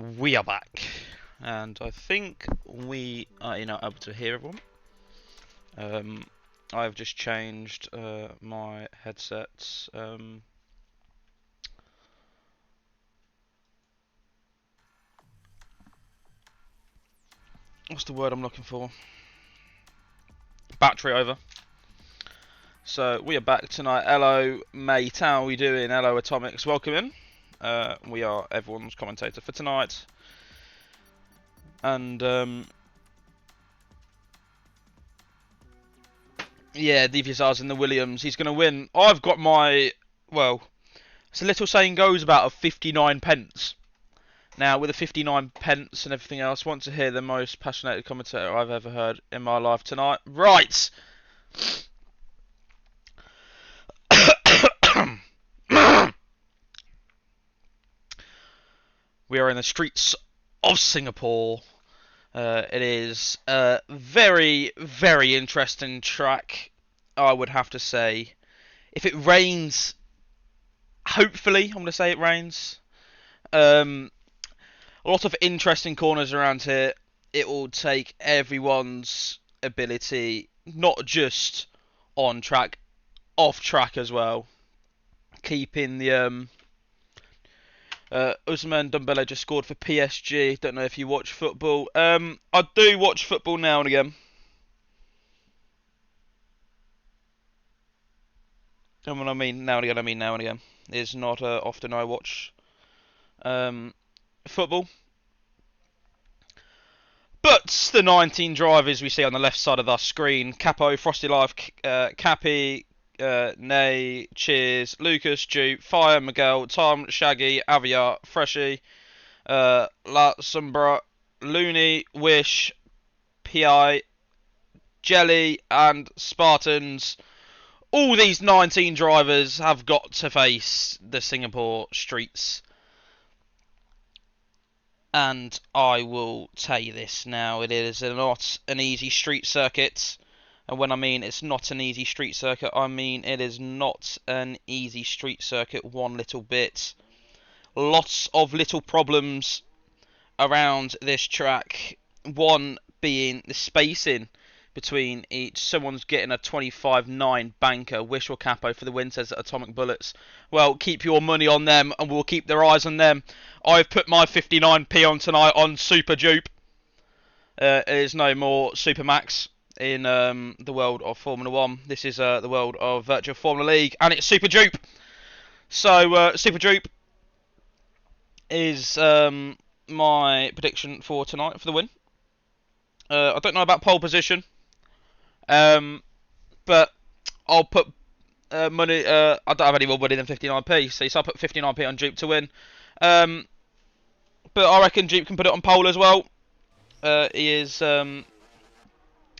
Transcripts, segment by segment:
We are back, and I think we are able to hear everyone. I've just changed my headsets. What's the word I'm looking for? Battery over. So we are back tonight. Hello, mate. How are we doing? Hello, Atomics. Welcome in. We are everyone's commentator for tonight, and yeah, DVSR's in the Williams. He's going to win. I've got my, well, it's a little saying goes about of 59 pence. Now, with the 59 pence and everything else, I want to hear the most passionate commentator I've ever heard in my life tonight. Right! We are in the streets of Singapore. It is a very, very interesting track, I would have to say. If it rains, hopefully, I'm going to say it rains. A lot of interesting corners around here. It will take everyone's ability, not just on track, off track as well. Keeping the Usman Dembele just scored for PSG. Don't know if you watch football. I do watch football now and again. And when I mean now and again, I mean now and again. It's not often I watch football. But the 19 drivers we see on the left side of our screen: Capo, Frosty Life, Cappy, Nay, Cheers, Lucas, Dupe, Fire, Miguel, Tom, Shaggy, Aviar, Freshy, La Sombra, Looney, Wish, PI, Jelly, and Spartans. All these 19 drivers have got to face the Singapore streets. And I will tell you this now, it is not an easy street circuit. And when I mean it's not an easy street circuit, I mean it is not an easy street circuit one little bit. Lots of little problems around this track. One being the spacing between each. Someone's getting a 25.9 banker. Wish or Capo for the win, says Atomic Bullets. Well, keep your money on them and we'll keep their eyes on them. I've put my 59p on tonight on Super Dupe. It is no more Super Max in the world of Formula 1. This is the world of Virtual Formula League, and it's Super Dupe. So, Super Dupe is my prediction for tonight for the win. I don't know about pole position. But I'll put money. I don't have any more money than 59p, so I'll put 59p on Dupe to win. But I reckon Dupe can put it on pole as well. He is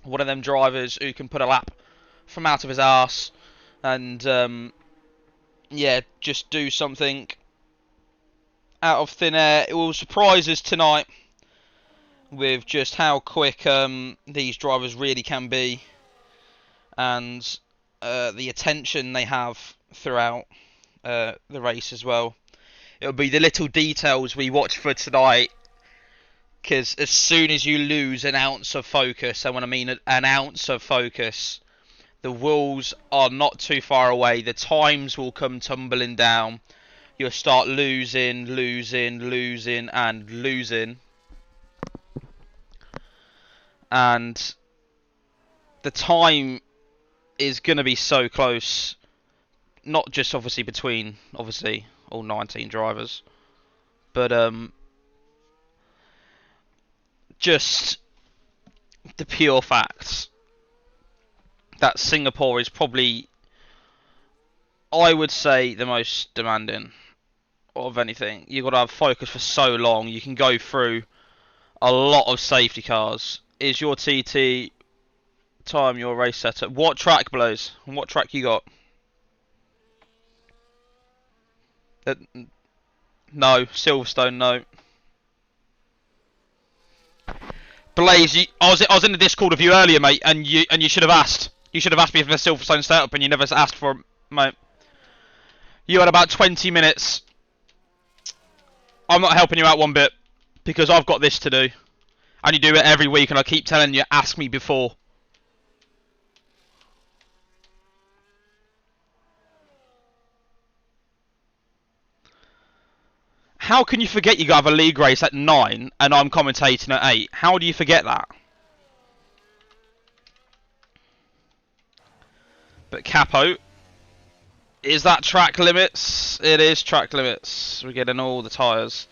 one of them drivers who can put a lap from out of his arse and yeah, just do something out of thin air. It will surprise us tonight with just how quick these drivers really can be, and the attention they have throughout the race as well. It'll be the little details we watch for tonight, because as soon as you lose an ounce of focus, and when I mean an ounce of focus, the walls are not too far away. The times will come tumbling down. You'll start losing, and losing. And the time is going to be so close, not just obviously between all 19 drivers, but just the pure facts that Singapore is probably, I would say, the most demanding of anything. You've got to have focus for so long. You can go through a lot of safety cars. Is your TT time your race setup? What track, Blows? And what track you got? No, Silverstone, no. Blaze, I was in the Discord with you earlier, mate, and you should have asked. You should have asked me for a Silverstone setup, and you never asked for it, mate. You had about 20 minutes. I'm not helping you out one bit. Because I've got this to do. And you do it every week, and I keep telling you, ask me before. How can you forget you have a league race at 9 and I'm commentating at 8? How do you forget that? But Capo, is that track limits? It is track limits. We're getting all the tyres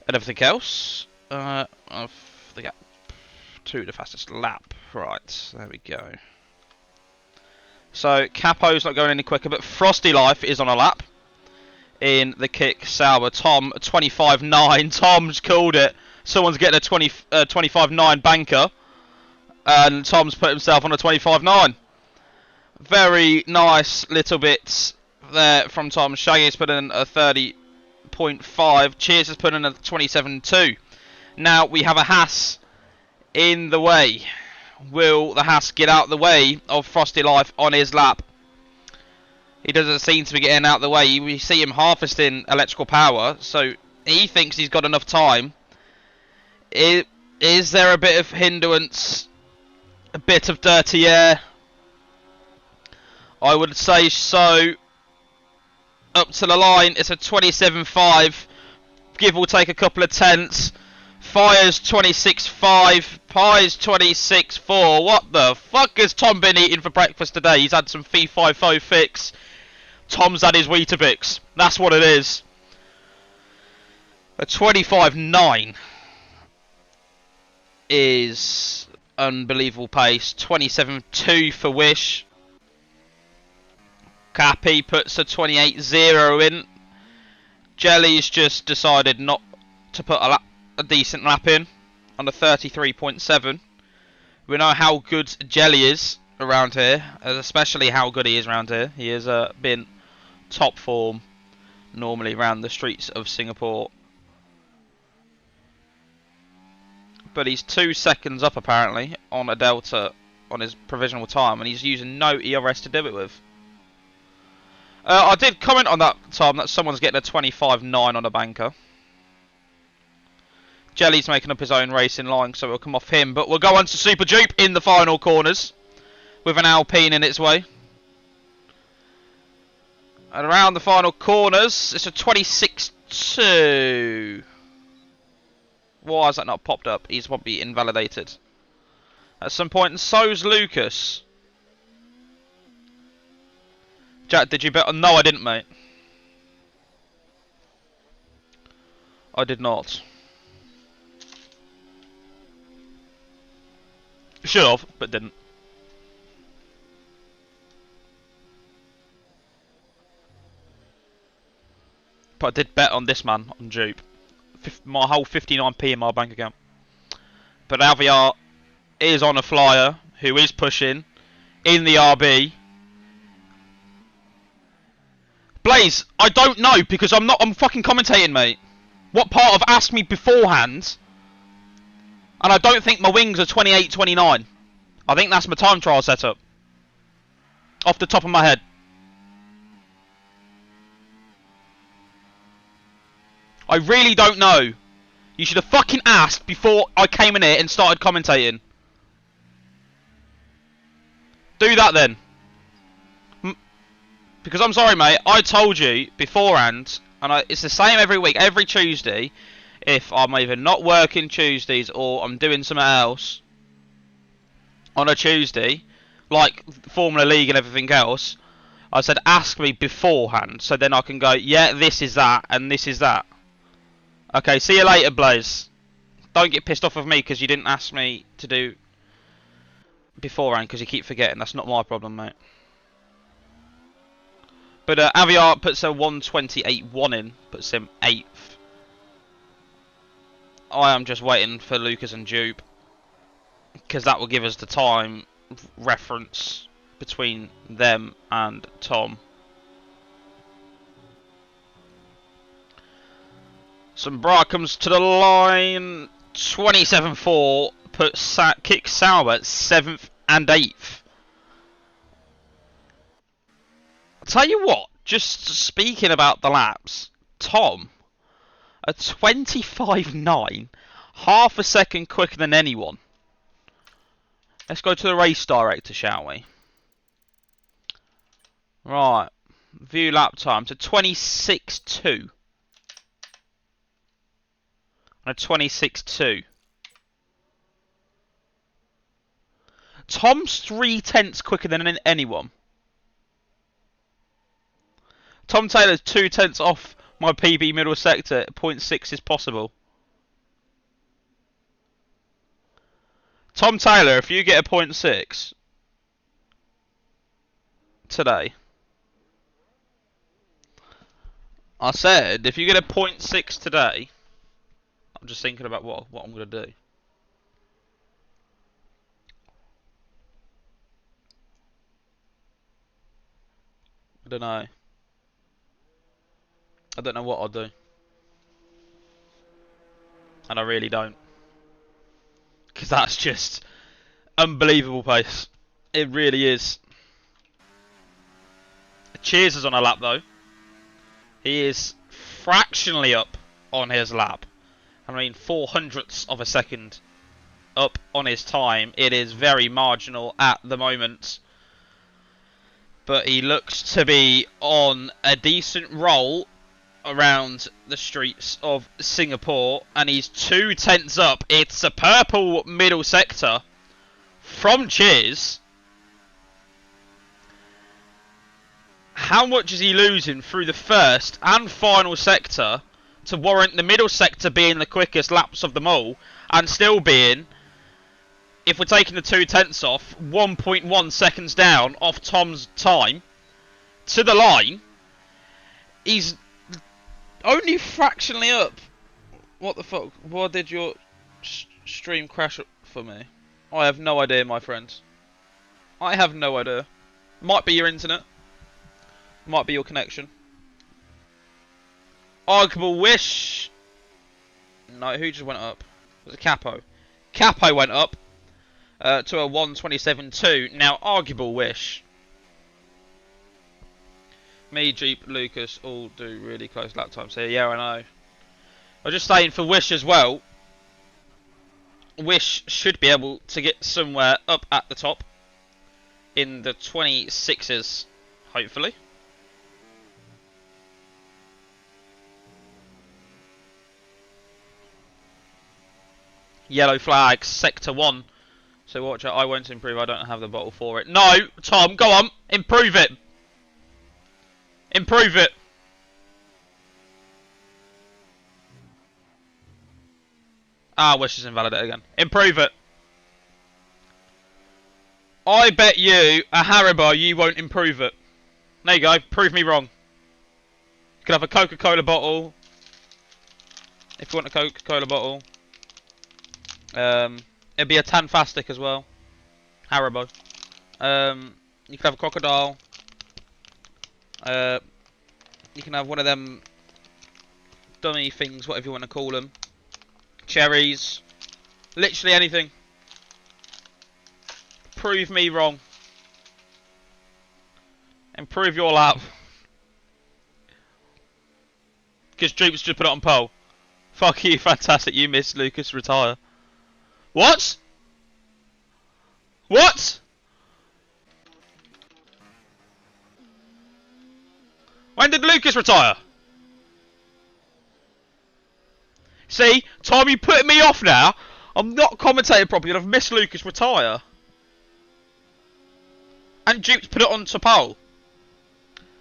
and everything else. Of the gap to the fastest lap. Right, there we go. So Capo's not going any quicker, but Frosty Life is on a lap in the Kick Sauber. Tom 25.9. Tom's called it. Someone's getting a 25.9 banker, and Tom's put himself on a 25.9. Very nice little bits there from Tom. Shaggy's put in a 30.5. Cheers has put in a 27.2. Now we have a Haas in the way. Will the Haas get out the way of Frosty Life on his lap? He doesn't seem to be getting out the way. We see him harvesting electrical power, so he thinks he's got enough time. Is there a bit of hindrance? A bit of dirty air? I would say so. Up to the line, it's a 27.5. Give or take a couple of tenths. Fire's 26.5. Pie's 26.4. What the fuck has Tom been eating for breakfast today? He's had some fee-fi-fo fix. Tom's had his Weetabix. That's what it is. A 25.9 is unbelievable pace. 27.2 for Wish. Cappy puts a 28.0 in. Jelly's just decided not to put a decent lap in on a 33.7. We know how good Jelly is around here, especially how good he is around here. He has been top form normally around the streets of Singapore. But he's 2 seconds up apparently on a Delta on his provisional time, and he's using no ERS to do it with. I did comment on that, Tom, that someone's getting a 25.9 on a banker. Jelly's making up his own racing line, so we'll come off him. But we'll go on to Super Dupe in the final corners with an Alpine in its way. And around the final corners, it's a 26.2. Why has that not popped up? He's won't be invalidated at some point, and so's Lucas. Jack, did you bet? No, I didn't, mate. I did not. Should have, but didn't. But I did bet on this man, on Dupe. My whole 59p in my bank account. But Aviar is on a flyer, who is pushing in the RB. Blaze, I don't know, because I'm fucking commentating, mate. What part of ask me beforehand? And I don't think my wings are 28.29. I think that's my time trial setup. Off the top of my head. I really don't know. You should have fucking asked before I came in here and started commentating. Do that then. Because I'm sorry, mate, I told you beforehand, and it's the same every week, every Tuesday, if I'm either not working Tuesdays or I'm doing something else on a Tuesday, like Formula League and everything else, I said ask me beforehand, so then I can go, yeah, this is that, and this is that. Okay, see you later, Blaze. Don't get pissed off with me because you didn't ask me to do beforehand because you keep forgetting. That's not my problem, mate. But Aviar puts a 128.1 in, puts him 8th. I am just waiting for Lucas and Dupe, because that will give us the time reference between them and Tom. Sombra comes to the line, 27.4, puts Kick Sauber at 7th and 8th. I'll tell you what, just speaking about the laps, Tom, A 25.9. Half a second quicker than anyone. Let's go to the race director, shall we? Right. View lap time to 26.2. And a 26.2. Tom's 0.3 quicker than anyone. Tom Taylor's 0.2 off my PB middle sector. 0.6 is possible. Tom Taylor, if you get a 0.6 today, I said if you get a 0.6 today, I'm just thinking about what I'm gonna do. I don't know. I don't know what I'll do. And I really don't. Because that's just unbelievable pace. It really is. Cheers is on a lap though. He is fractionally up on his lap. I mean 0.04 of a second up on his time. It is very marginal at the moment. But he looks to be on a decent roll around the streets of Singapore, and he's 0.2 up. It's a purple middle sector from Cheers. How much is he losing through the first and final sector to warrant the middle sector being the quickest laps of them all, and still being, if we're taking the 0.2 off, 1.1 seconds down off Tom's time to the line? He's only fractionally up. What the fuck? Why did your stream crash for me? I have no idea, my friends. I have no idea. Might be your internet. Might be your connection. Arguable wish. No, who just went up? Was it Capo? Capo went up to a 1:27.2. Now, arguable wish. Me, Jeep, Lucas all do really close lap times here. Yeah, I know. I was just saying for Wish as well. Wish should be able to get somewhere up at the top in the 26s, hopefully. Yellow flag, sector 1. So watch out, I won't improve, I don't have the bottle for it. No, Tom, go on, improve it. Improve it. Ah, Wish is invalidated again. Improve it. I bet you a Haribo you won't improve it. There you go, prove me wrong. You could have a Coca-Cola bottle. If you want a Coca-Cola bottle. It'd be a Tanfastic as well. Haribo. You could have a crocodile. You can have one of them dummy things, whatever you want to call them. Cherries. Literally anything. Prove me wrong. Improve your lap. Because Droops just put it on pole. Fuck you, fantastic. You missed Lucas, retire. What? What? When did Lucas retire? See, Tom, you putting me off now. I'm not commentating properly and I've missed Lucas retire. And Duke's put it onto pole.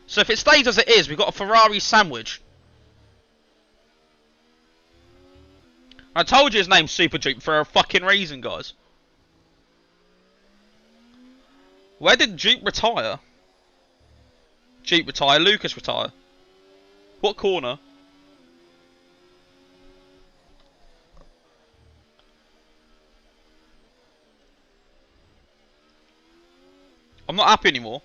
So if it stays as it is, we've got a Ferrari sandwich. I told you his name's Super Duke for a fucking reason, guys. Where did Duke retire? Duke retire, Lucas retire. What corner? I'm not happy anymore.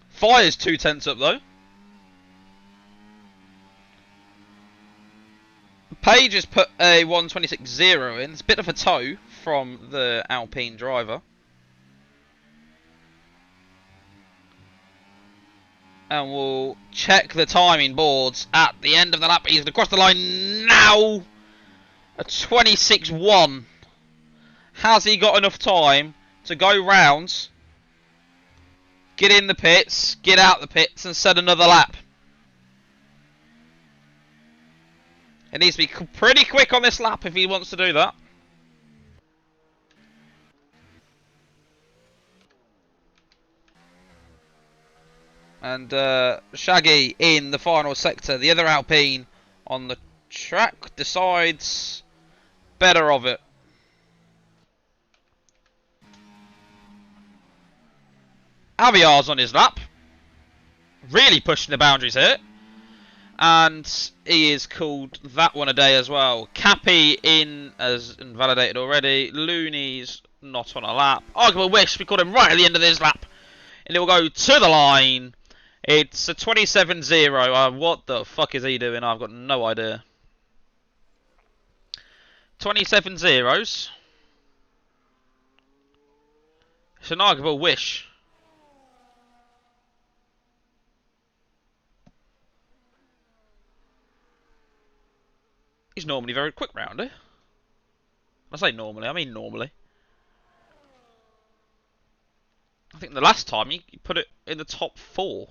Fire's 0.2 up though. Page has put a 1:26.0 in. It's a bit of a toe from the Alpine driver. And we'll check the timing boards at the end of the lap. He's going to cross the line now. A 26.1. Has he got enough time to go round, get in the pits, get out the pits, and set another lap? It needs to be pretty quick on this lap if he wants to do that. And Shaggy in the final sector. The other Alpine on the track decides better of it. Aviar's on his lap. Really pushing the boundaries here. And he is called that one a day as well. Cappy in as invalidated already. Looney's not on a lap. Arguable Wish, we called him right at the end of this lap. And it will go to the line. It's a 27.0. What the fuck is he doing? I've got no idea. 27 zeros. It's an arguable wish. He's normally very quick round here. I say normally, I mean normally. I think the last time he put it in the top 4.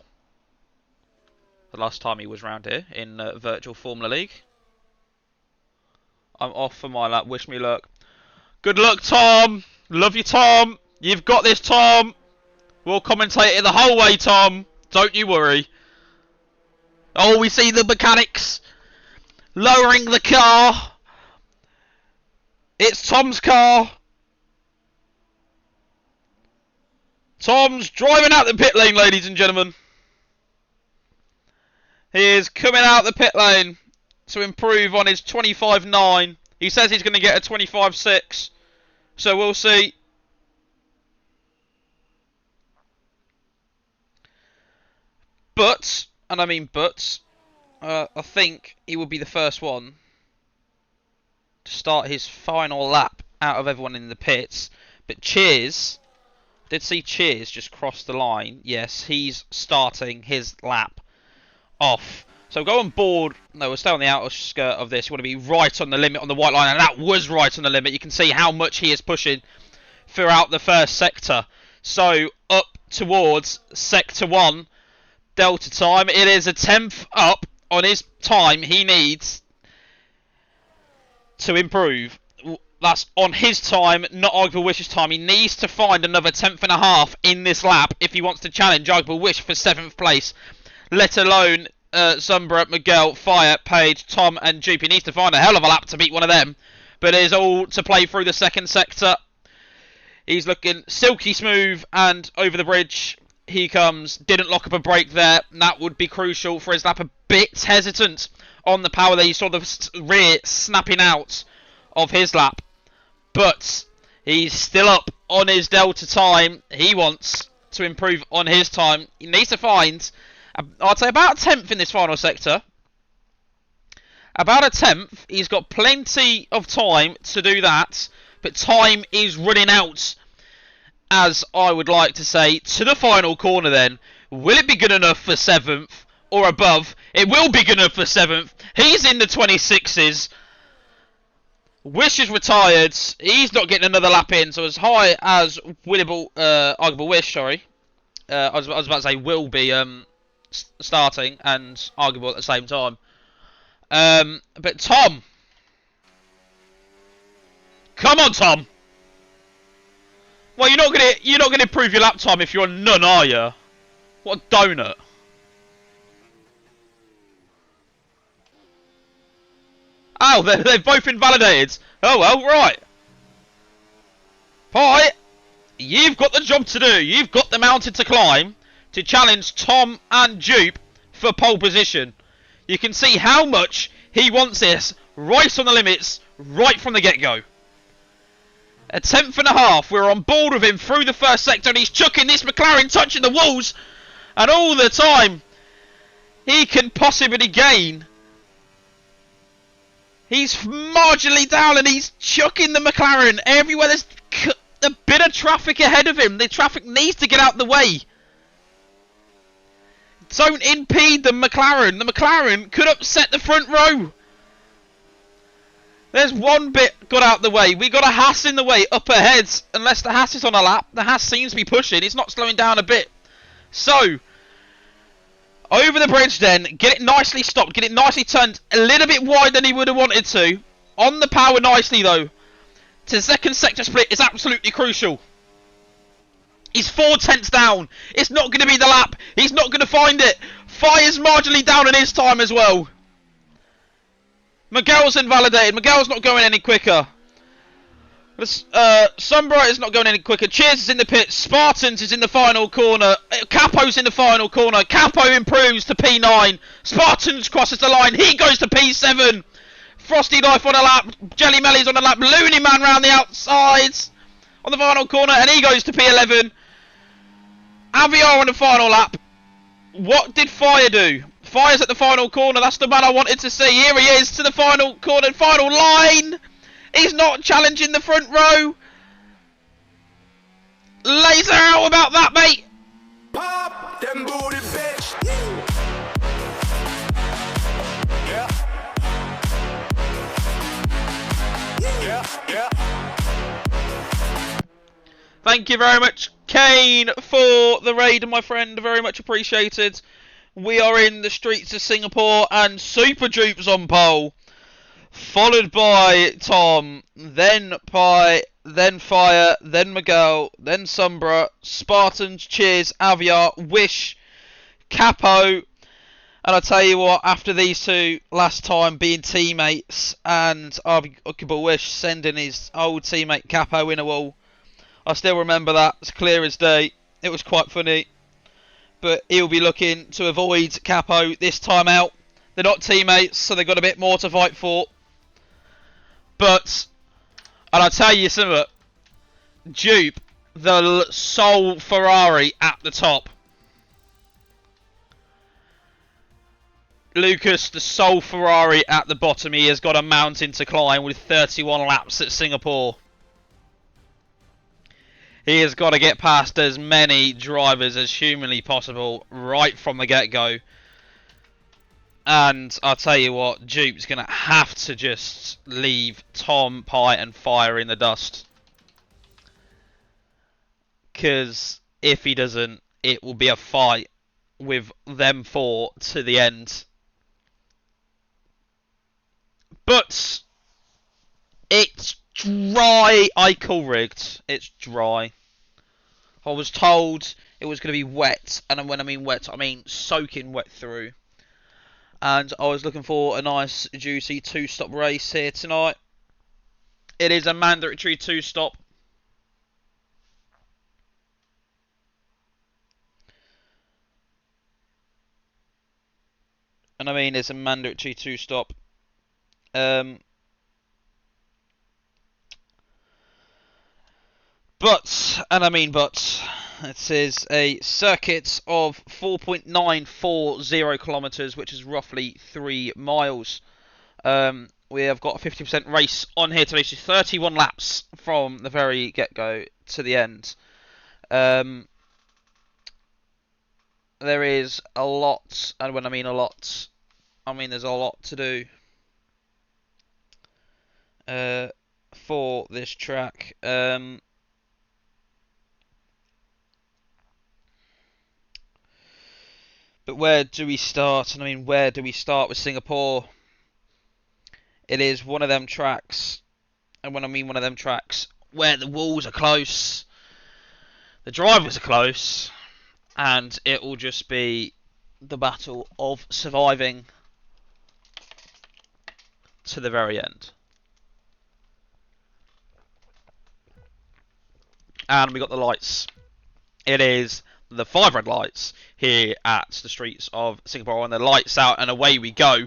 The last time he was round here in Virtual Formula League. I'm off for my lap. Wish me luck. Good luck, Tom. Love you, Tom. You've got this, Tom. We'll commentate it the whole way, Tom. Don't you worry. Oh, we see the mechanics lowering the car. It's Tom's car. Tom's driving out the pit lane, ladies and gentlemen. He is coming out the pit lane to improve on his 25.9. He says he's going to get a 25.6. So we'll see. But, and I mean but, I think he will be the first one to start his final lap out of everyone in the pits. But Cheers, did see Cheers just cross the line. Yes, he's starting his lap off. So go on board. No, we'll stay on the outer skirt of this. You want to be right on the limit on the white line, and that was right on the limit. You can see how much he is pushing throughout the first sector. So up towards sector 1, delta time. It is a 10th up on his time he needs to improve. That's on his time, not Arguable Wish's time. He needs to find another 10th and a half in this lap if he wants to challenge Arguable Wish for 7th place. Let alone Zumbra, Miguel, Fire, Page, Tom and Dupe. He needs to find a hell of a lap to beat one of them. But it is all to play through the second sector. He's looking silky smooth and over the bridge he comes. Didn't lock up a brake there. And that would be crucial for his lap. A bit hesitant on the power there. You saw the rear snapping out of his lap. But he's still up on his delta time. He wants to improve on his time. He needs to find, I'd say, about a 10th in this final sector. About a 10th. He's got plenty of time to do that. But time is running out, as I would like to say, to the final corner then. Will it be good enough for 7th or above? It will be good enough for 7th. He's in the 26s. Wish is retired. He's not getting another lap in. So as high as Arguable Wish, sorry. I was about to say will be starting and Arguable at the same time. But Tom. Come on, Tom. Well, you're not gonna improve your lap time if you're on none, are you? What a donut. Oh, they've both invalidated. Oh well, right. Pie, you've got the job to do. You've got the mountain to climb to challenge Tom and Dupe for pole position. You can see how much he wants this right on the limits, right from the get-go. A 10th and a half. We're on board with him through the first sector, and he's chucking this McLaren, touching the walls, and all the time he can possibly gain. He's marginally down, and he's chucking the McLaren everywhere. There's a bit of traffic ahead of him. The traffic needs to get out the way. Don't impede the McLaren. The McLaren could upset the front row. There's one bit got out the way. We got a Haas in the way up ahead. Unless the Haas is on a lap. The Haas seems to be pushing. It's not slowing down a bit. So, over the bridge then. Get it nicely stopped. Get it nicely turned a little bit wide than he would have wanted to. On the power nicely though. To second sector split is absolutely crucial. He's 4/10 down. It's not going to be the lap. He's not going to find it. Fires marginally down in his time as well. Miguel's invalidated. Miguel's not going any quicker. Sunbright is not going any quicker. Cheers is in the pit. Spartans is in the final corner. Capo's in the final corner. Capo improves to P9. Spartans crosses the line. He goes to P7. Frosty Life on a lap. Jelly Melly's on a lap. Looney Man round the outsides on the final corner. And he goes to P11. Aviar on the final lap. What did Fire do? Fire's at the final corner. That's the man I wanted to see. Here he is to the final corner, final line. He's not challenging the front row. Laser out about that, mate. Pop them booty, bitch. Yeah. Yeah. Thank you very much, Kane, for the raid, my friend. Very much appreciated. We are in the streets of Singapore, and Super Dupes on pole, followed by Tom, then Fire, then Miguel, then Sombra, Spartans, Cheers, Aviar, Wish, Capo, and I tell you what, after these two last time being teammates, and Arguable Wish sending his old teammate Capo in a wall, I still remember that, it's clear as day. It was quite funny. But he'll be looking to avoid Capo this time out. They're not teammates, so they've got a bit more to fight for. But, and I'll tell you something, Dupe, the sole Ferrari at the top. Lucas, the sole Ferrari at the bottom. He has got a mountain to climb with 31 laps at Singapore. He has got to get past as many drivers as humanly possible right from the get-go. And I'll tell you what, Dupe's going to have to just leave Tom, Pie and Fire in the dust. Because if he doesn't, it will be a fight with them four to the end. But it's dry. I call rigged. It's dry. I was told it was going to be wet, and when I mean wet, I mean soaking wet through. And I was looking for a nice, juicy two-stop race here tonight. It is a mandatory two-stop. And I mean, it's a mandatory two-stop. But it is a circuit of 4.940 kilometres, which is roughly 3 miles. We have got a 50% race on here today, so 31 laps from the very get-go to the end. There is a lot, and when I mean a lot, I mean there's a lot to do for this track. But where do we start? And I mean, where do we start with Singapore? It is one of them tracks, and when I mean one of them tracks, where the walls are close, the drivers are close, and it will just be the battle of surviving to the very end. And we got the lights. It is the 5 red lights here at the streets of Singapore, and the lights out and away we go.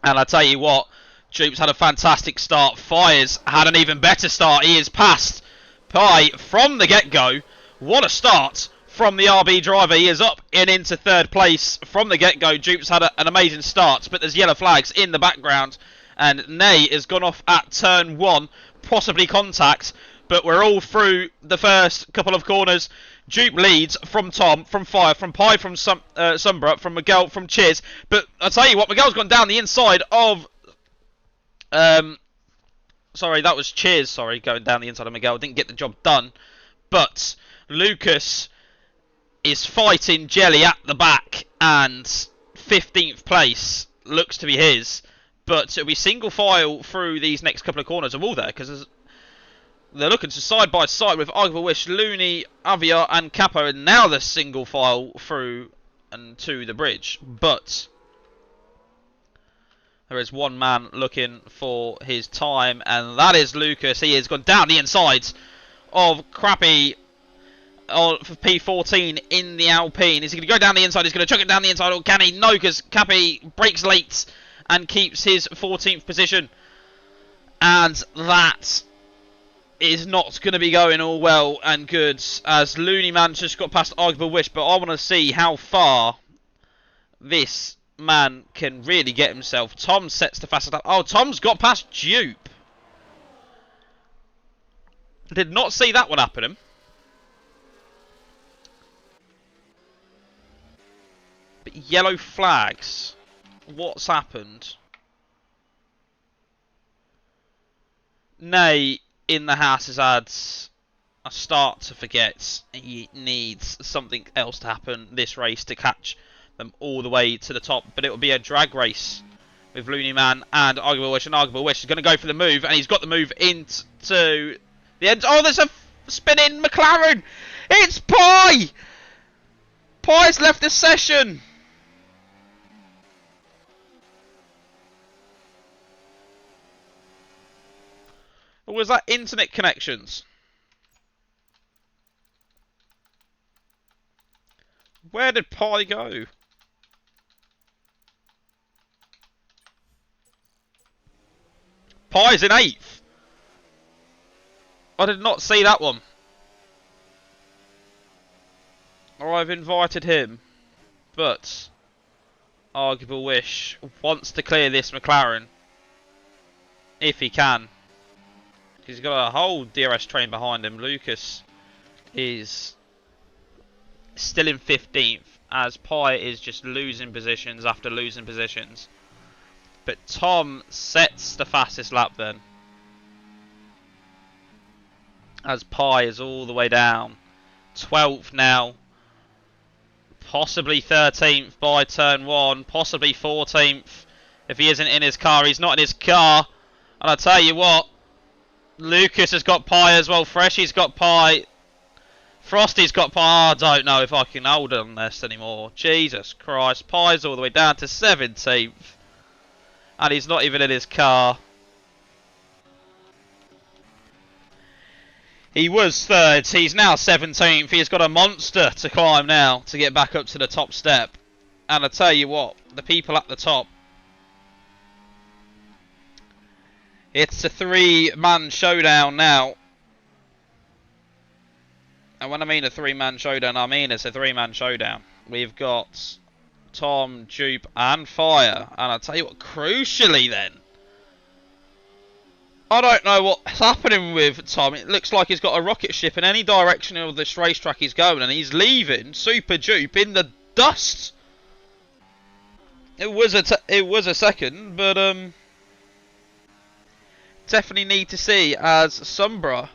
And I tell you what, Dupe's had a fantastic start. Fire's had an even better start. He is past Pie from the get-go. What a start from the RB driver. He is up and into 3rd place from the get-go. Dupe's had an amazing start, but there's yellow flags in the background, and Nay has gone off at turn 1, possibly contact. But we're all through the first couple of corners. Dupe leads from Tom, from Fire, from Pie, from Sumbra, from Miguel, from Chiz. But I'll tell you what, Miguel's gone down the inside of... Sorry, that was Chiz, sorry, going down the inside of Miguel. Didn't get the job done. But Lucas is fighting Jelly at the back, and 15th place looks to be his. But it'll be single file through these next couple of corners of all there, because they're looking to side by side with Arguable Wish, Looney, Avia, and Capo, and now the single file through and to the bridge. But there is one man looking for his time, and that is Lucas. He has gone down the insides of Crappy for P14 in the Alpine. Is he going to go down the inside? He's going to chuck it down the inside, or can he? No, because Cappy breaks late and keeps his 14th position. And that is not going to be going all well and good, as Looney Man just got past Arguable Wish. But I want to see how far this man can really get himself. Tom sets the fastest lap. Oh, Tom's got past Dupe. Did not see that one happen. But yellow flags. What's happened? Nay in the house has had a start to forget. He needs something else to happen this race to catch them all the way to the top. But it will be a drag race with Looney Man and Arguable Wish. And Arguable Wish is going to go for the move, and he's got the move into the end. Oh, there's a spinning McLaren. It's Pie. Pie's left the session. Or was that internet connections? Where did Pie go? Pie's in 8th. I did not see that one. Or I've invited him. But Arguable Wish wants to clear this McLaren. If he can. He's got a whole DRS train behind him. Lucas is still in 15th, as Pie is just losing positions after losing positions. But Tom sets the fastest lap then, as Pie is all the way down. 12th now. Possibly 13th by turn 1. Possibly 14th if he isn't in his car. He's not in his car. And I'll tell you what, Lucas has got Pie as well. Freshy's got Pie. Frosty's got Pie. I don't know if I can hold on this anymore. Jesus Christ. Pie's all the way down to 17th. And he's not even in his car. He was 3rd. He's now 17th. He's got a monster to climb now to get back up to the top step. And I tell you what, the people at the top, it's a 3-man showdown now. And when I mean a 3-man showdown, I mean it's a 3-man showdown. We've got Tom, Dupe and Fire. And I tell you what, crucially then, I don't know what's happening with Tom. It looks like he's got a rocket ship in any direction of this racetrack he's going, and he's leaving Super Dupe in the dust. It was a second, but definitely need to see, as Sumbra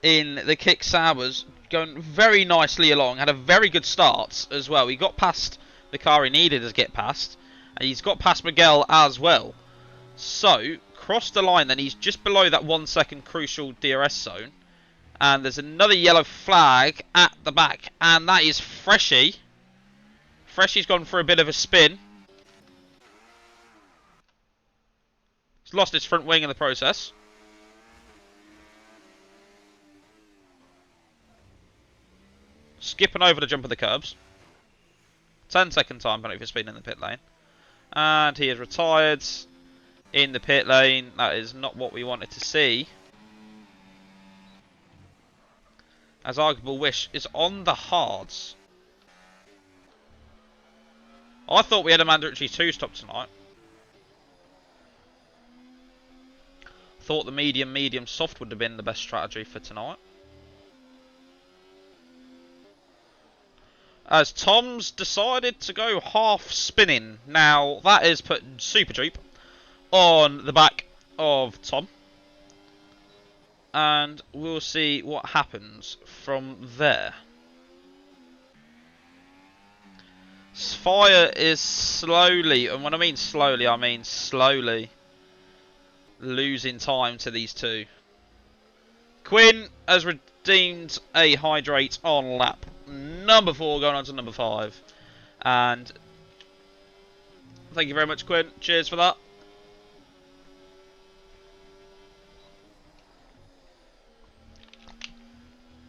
in the Kick Sours going very nicely along. Had a very good start as well. He got past the car he needed to get past, and he's got past Miguel as well. So crossed the line then. He's just below that 1 second crucial DRS zone, and there's another yellow flag at the back, and that is Freshy. Freshy's gone for a bit of a spin. He's lost his front wing in the process. Skipping over the jump of the curbs. 10-second time penalty for speed in the pit lane. And he is retired in the pit lane. That is not what we wanted to see, as Arguable Wish is on the hards. I thought we had a mandatory 2-stop tonight. thought the medium soft would have been the best strategy for tonight. As Tom's decided to go half spinning. Now, that is put Super Jeep on the back of Tom. And we'll see what happens from there. Fire is slowly, and when I mean slowly, losing time to these two. Quinn has redeemed a hydrate on lap number 4, going on to number 5. And thank you very much, Quinn. Cheers for that.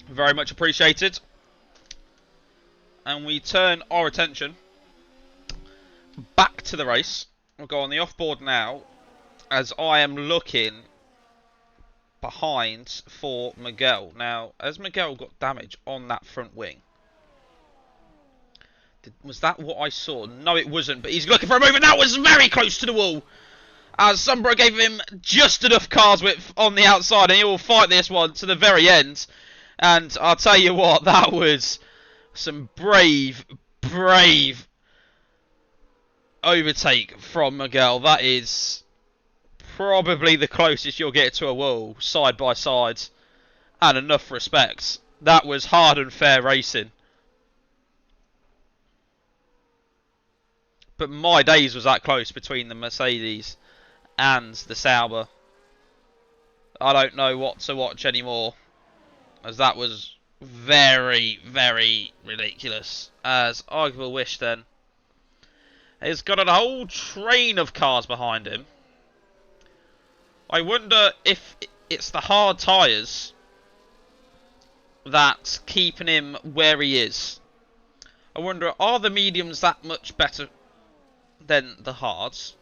Very much appreciated. And we turn our attention back to the race. We'll go on the off-board now, as I am looking behind for Miguel. Now, has Miguel got damage on that front wing? Was that what I saw? No, it wasn't, but he's looking for a move, and that was very close to the wall. As Sombra gave him just enough cars width on the outside, and he will fight this one to the very end. And I'll tell you what, that was some brave overtake from Miguel. That is probably the closest you'll get to a wall, side by side, and enough respect. That was hard and fair racing. But my days was that close between the Mercedes and the Sauber. I don't know what to watch anymore, as that was very ridiculous. As Arguable Wish then has got a whole train of cars behind him. I wonder if it's the hard tyres that's keeping him where he is. I wonder, are the mediums that much better than the hards?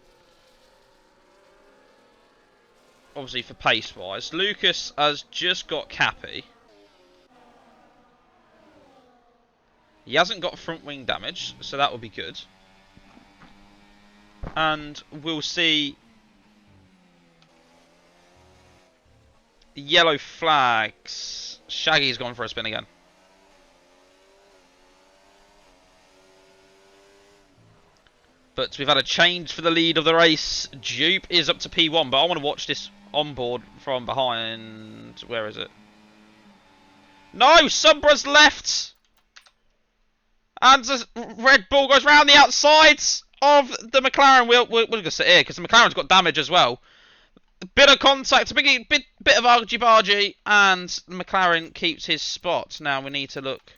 Obviously for pace wise. Lucas has just got Cappy. He hasn't got front wing damage, so that will be good. And we'll see yellow flags. Shaggy's gone for a spin again. But we've had a change for the lead of the race. Dupe is up to P1, but I want to watch this on board from behind. Where is it? No! Sombra's left! And the Red Bull goes round the outsides of the McLaren. We're going to sit here because the McLaren's got damage as well. A bit of contact, a bit of argy-bargy, and McLaren keeps his spot. Now we need to look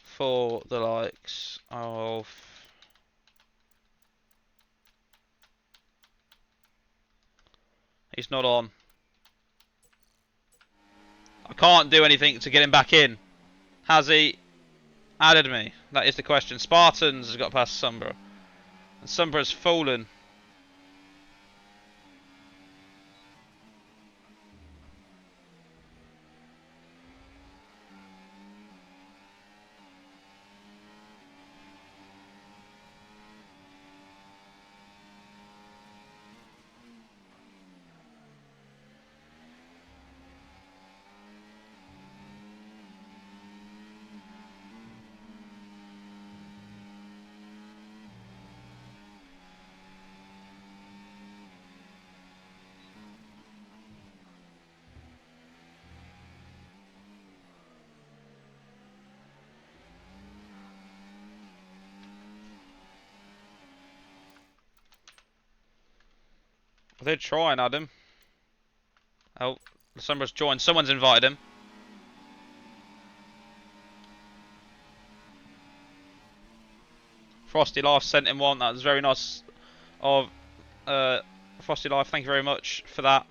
for the likes of... He's not on. I can't do anything to get him back in. Has he added me? That is the question. Spartans has got past Sombra. And Sombra's fallen. They're trying, Adam. Oh, Sombra's joined. Someone's invited him. Frosty Life sent him one. That was very nice of Frosty Life. Thank you very much for that.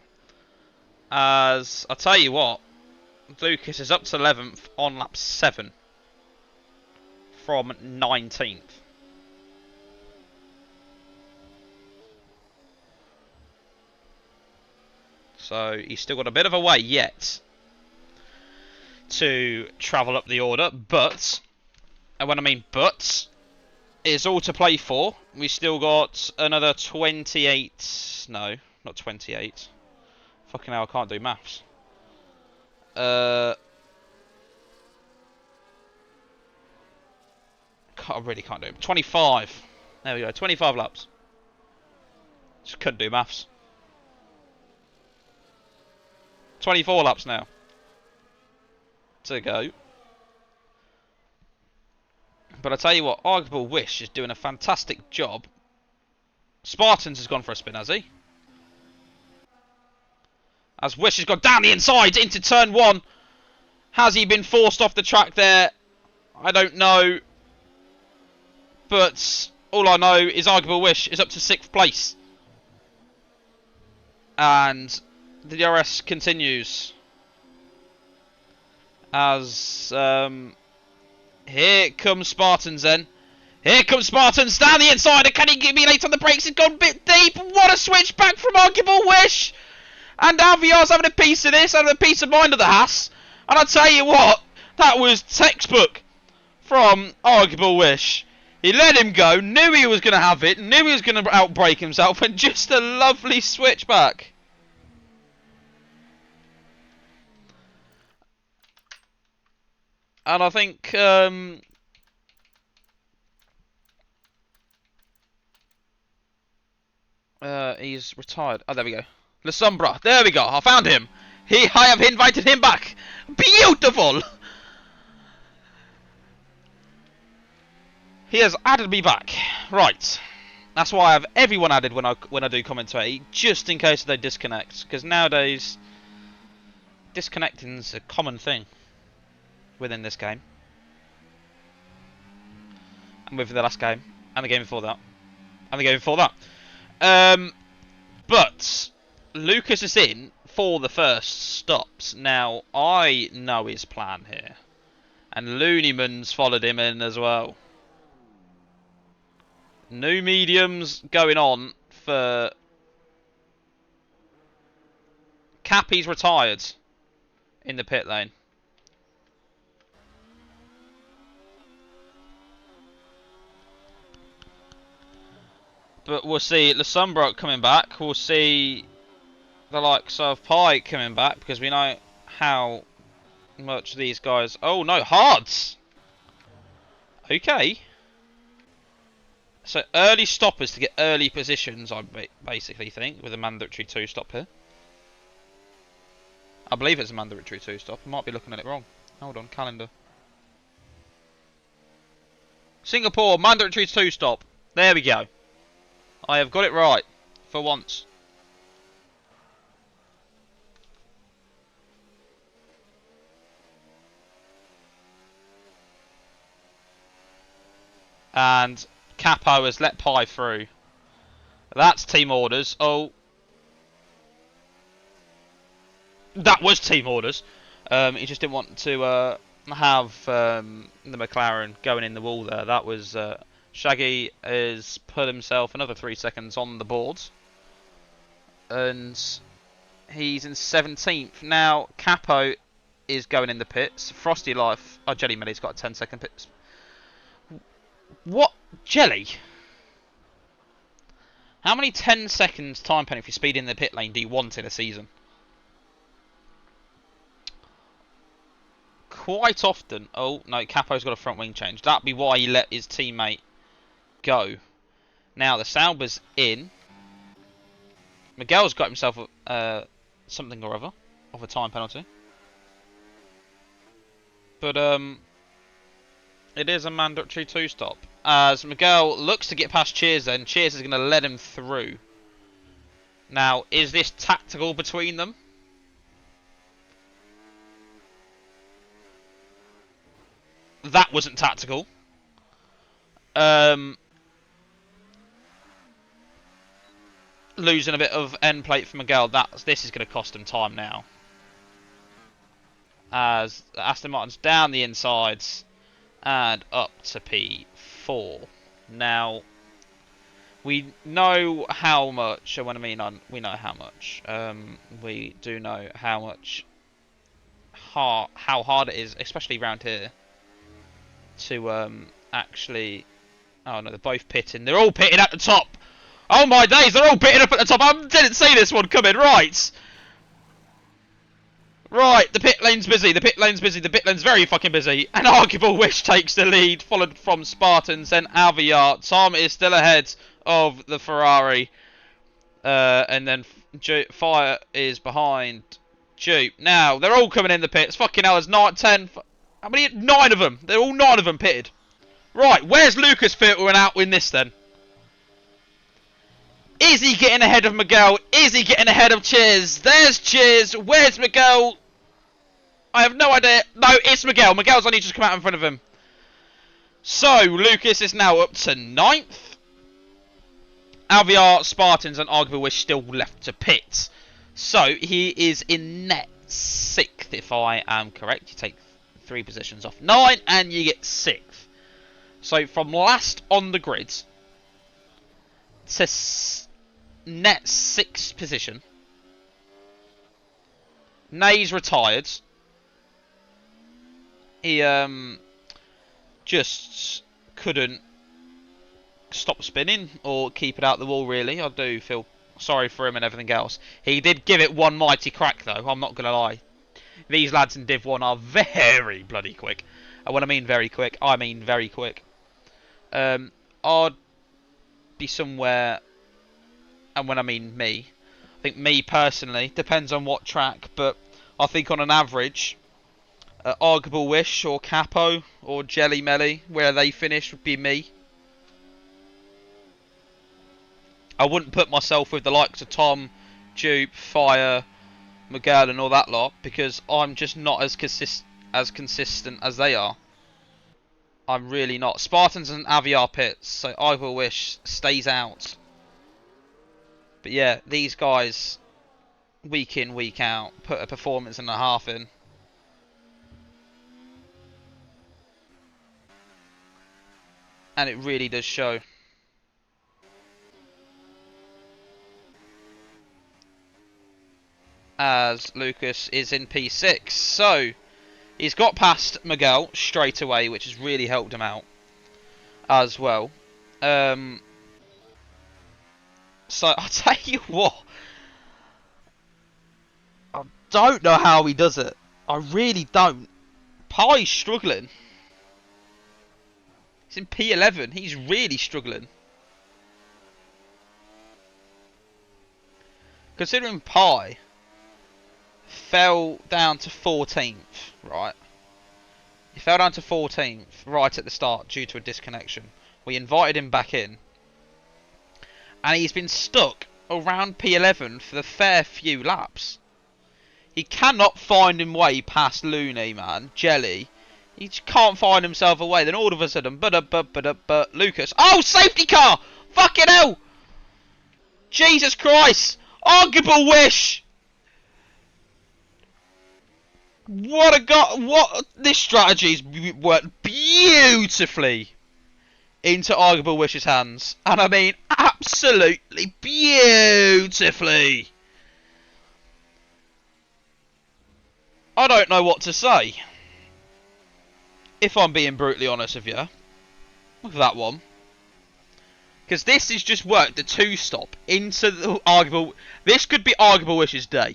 As I tell you what, Lucas is up to 11th on lap 7 from 19th. So he's still got a bit of a way yet to travel up the order, but, and when I mean but, it's all to play for. We still got another 28, no, not 28, Fucking hell, I can't do maths. I really can't do it. 25. There we go, 25 laps. Just couldn't do maths. 24 laps now to go. But I tell you what, Arguable Wish is doing a fantastic job. Spartans has gone for a spin, has he? As Wish has gone down the inside into turn 1. Has he been forced off the track there? I don't know. But all I know is Arguable Wish is up to 6th place. And the DRS continues. As here comes Spartans then. Here comes Spartans down the inside. And can he give me late on the brakes? He's gone a bit deep. What a switch back from Arguable Wish. And Alviar's having a piece of this, having a peace of mind of the Haas. And I tell you what, that was textbook from Arguable Wish. He let him go, knew he was going to have it, knew he was going to outbrake himself, and just a lovely switch back. And I think he's retired. Oh, there we go. La Sombra. There we go. I found him. I have invited him back. Beautiful. He has added me back. Right. That's why I have everyone added when I do commentary, just in case they disconnect. Because nowadays, disconnecting's a common thing within this game. And with the last game. And the game before that. And the game before that. But Lucas is in for the first stops. Now, I know his plan here. And Looneyman's followed him in as well. New mediums going on for... Cappy's retired in the pit lane. But we'll see Lasombra coming back. We'll see the likes of Pike coming back, because we know how much these guys... Oh no, Hards! Okay. So early stoppers to get early positions, I basically think, with a mandatory 2-stop here. I believe it's a mandatory 2-stop. I might be looking at it wrong. Hold on, calendar. Singapore, mandatory 2-stop. There we go. I have got it right, for once. And Capo has let Pi through. That's team orders. Oh. That was team orders. He just didn't want to have the McLaren going in the wall there. That was... Shaggy has put himself another 3 seconds on the board. And he's in 17th. Now, Capo is going in the pits. Frosty Life... Oh, Jelly Millie's got a 10-second pit. What? Jelly? How many 10 seconds time penalty for speed in the pit lane do you want in a season? Quite often. Oh, no, Capo's got a front wing change. That'd be why he let his teammate go. Now, the Sauber's in. Miguel's got himself something or other of a time penalty. But, it is a mandatory 2-stop. As Miguel looks to get past Cheers then. Cheers is going to let him through. Now, is this tactical between them? That wasn't tactical. Losing a bit of end plate for Miguel. This is going to cost him time now. As Aston Martin's down the insides. And up to P4. Now, we know how much, and when I mean we know how much, we do know how much, how hard it is, especially around here, to actually, oh no, they're both pitting, they're all pitting at the top. Oh my days, they're all pitting up at the top. I didn't see this one coming, right. Right, the pit lane's busy, the pit lane's busy, the pit lane's very fucking busy. And Arguable Wish takes the lead, followed from Spartans, then Aviar. Tom is still ahead of the Ferrari. And then Fire is behind Dupe. Now, they're all coming in the pits. Fucking hell, there's 9, 10... How many? 9 of them. They're all 9 of them pitted. Right, where's Lucas filtering out in this then? Is he getting ahead of Miguel? Is he getting ahead of Cheers? There's Cheers. Where's Miguel? I have no idea. No, it's Miguel. Miguel's only just come out in front of him. So, Lucas is now up to 9th. Alviar, Spartans and Arguable Wish still left to pit. So, he is in net 6th, if I am correct. You take 3 positions off 9 and you get 6th. So, from last on the grid to net 6th position. Nay's retired. He just couldn't stop spinning or keep it out the wall, really. I do feel sorry for him and everything else. He did give it one mighty crack, though. I'm not going to lie. These lads in Div 1 are very bloody quick. And when I mean very quick, I mean very quick. I'd be somewhere... And when I mean me, I think me personally, depends on what track, but I think on an average, Arguable Wish or Capo or Jelly Melly, where they finish would be me. I wouldn't put myself with the likes of Tom, Dupe, Fire, Miguel and all that lot, because I'm just not as consistent as they are. I'm really not. Spartans and Aviar pits, so Arguable Wish stays out. But yeah, these guys, week in, week out, put a performance and a half in. And it really does show. As Lucas is in P6. So, he's got past Miguel straight away, which has really helped him out as well. So, I'll tell you what. I don't know how he does it. I really don't. Pie's struggling. He's in P11. He's really struggling. Considering Pie fell down to 14th, right? He fell down to 14th right at the start due to a disconnection. We invited him back in. And he's been stuck around P11 for the fair few laps. He cannot find his way past Looney, man. Jelly. He just can't find himself away. Then all of a sudden, but Lucas. Oh, safety car! Fucking hell! Jesus Christ! Arguable Wish! What a god! What this strategy's worked beautifully into Arguable Wish's hands, and I mean absolutely beautifully. I don't know what to say, if I'm being brutally honest with you. Look at that one. Because this has just worked the 2-stop into the Arguable... This could be Arguable Wish's day.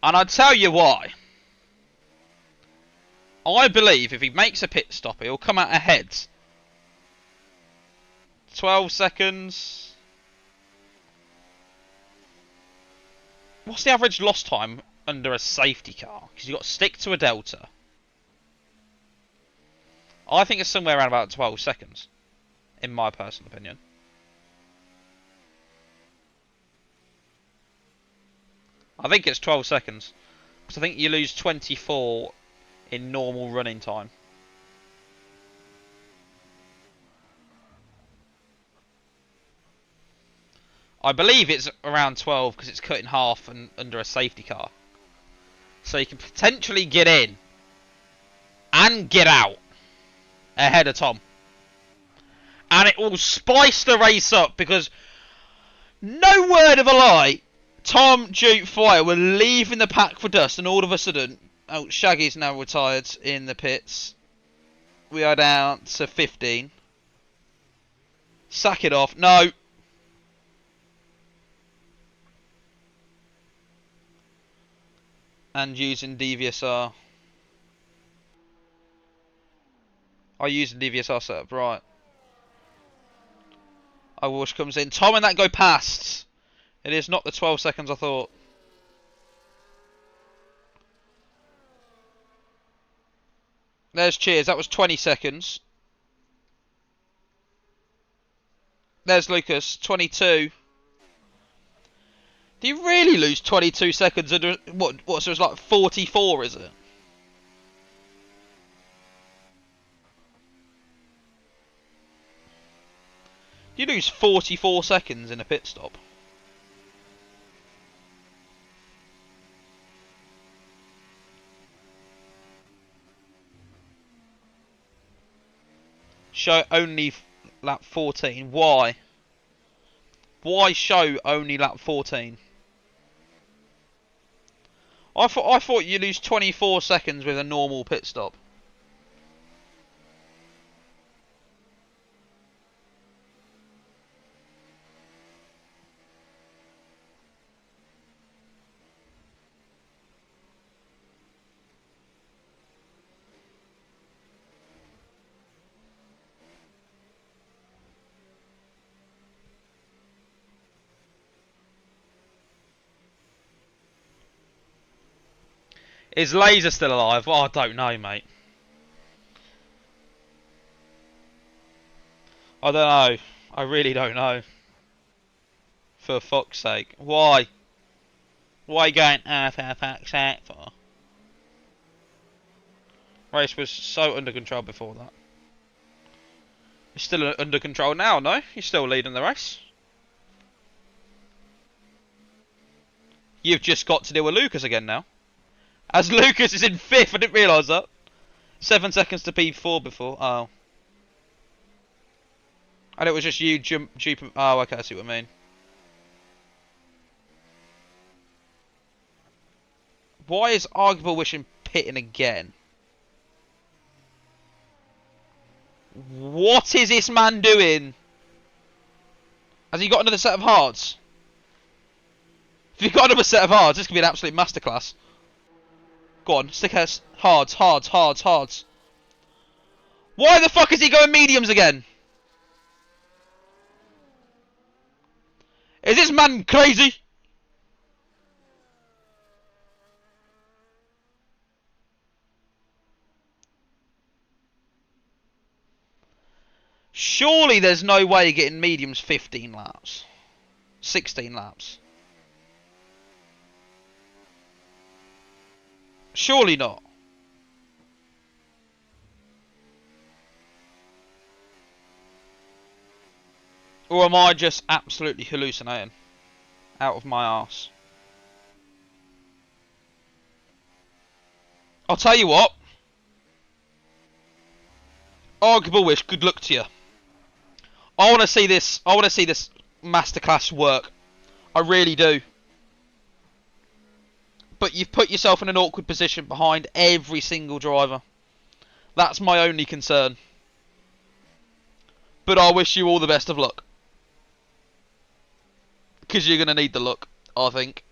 And I'll tell you why. I believe if he makes a pit stop, he'll come out ahead. 12 seconds. What's the average loss time under a safety car? Because you've got to stick to a delta. I think it's somewhere around about 12 seconds. In my personal opinion. I think it's 12 seconds. Because I think you lose 24 in normal running time. I believe it's around 12 because it's cut in half and under a safety car. So you can potentially get in and get out ahead of Tom. And it will spice the race up because, no word of a lie, Tom, Duke, Fire were leaving the pack for dust, and all of a sudden, oh, Shaggy's now retired in the pits. We are down to 15. Sack it off. No. And using DVSR. I use the DVSR setup, right. Overwatch comes in. Tom and that go past. It is not the 12 seconds I thought. There's Cheers. That was 20 seconds. There's Lucas. 22. Do you really lose 22 seconds under what? So it's like 44, is it? You lose 44 seconds in a pit stop. Show only lap 14. Why? Why show only lap 14? I thought you lose 24 seconds with a normal pit stop. Is Laser still alive? Well, I don't know, mate. I don't know. I really don't know. For fuck's sake. Why? Why going, for fuck's sake for? Race was so under control before that. It's still under control now, no? You're still leading the race. You've just got to deal with Lucas again now. As Lucas is in 5th, I didn't realise that. 7 seconds to P4 before. Oh. And it was just you jumping. Oh, okay, I see what I mean. Why is Arguable Wishing pitting again? What is this man doing? Has he got another set of hearts? If you've got another set of hearts, this could be an absolute masterclass. Go on, stick us. Hards. Why the fuck is he going mediums again? Is this man crazy? Surely there's no way you're getting mediums 15 laps. 16 laps. Surely not. Or am I just absolutely hallucinating? Out of my arse. I'll tell you what. Arguable Wish, good luck to you. I want to see this masterclass work. I really do. But you've put yourself in an awkward position behind every single driver. That's my only concern. But I wish you all the best of luck. Because you're going to need the luck, I think.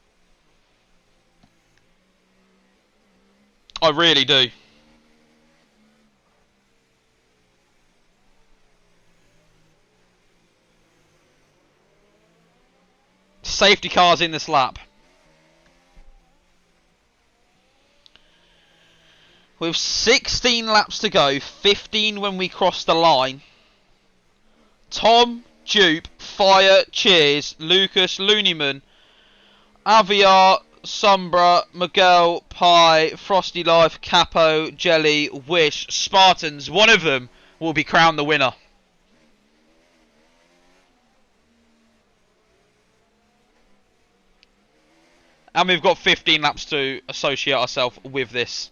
I really do. Safety cars in this lap. With 16 laps to go, 15 when we cross the line. Tom, Dupe, Fire, Cheers, Lucas, Looneyman, Aviar, Sombra, Miguel, Pie, Frosty Life, Capo, Jelly, Wish, Spartans. One of them will be crowned the winner. And we've got 15 laps to associate ourselves with this.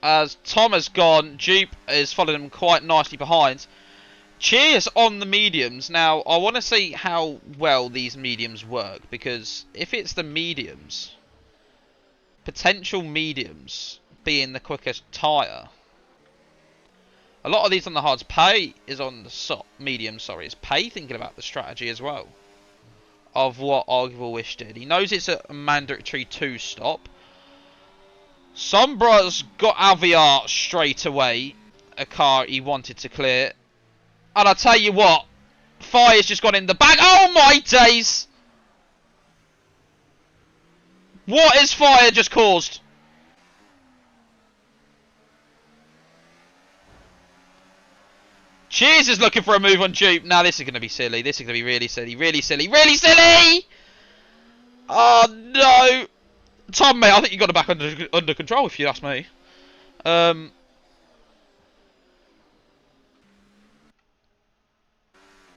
As Tom has gone, Dupe is following him quite nicely behind. Cheers on the mediums. Now, I want to see how well these mediums work, because if it's the mediums, potential mediums being the quickest tyre, a lot of these on the hards. Pay is on the medium, sorry. Is Pay thinking about the strategy as well? of what Arguable Wish did. He knows it's a mandatory 2-stop. Sombra's got Aviar straight away, a car he wanted to clear. And I tell you what, Fire's just gone in the back. Oh my days! What has Fire just caused? Cheers is looking for a move on Dupe. Now this is going to be silly. This is going to be really silly. Really silly. Really silly! Oh no! Tom, mate, I think you got it back under control if you ask me. They're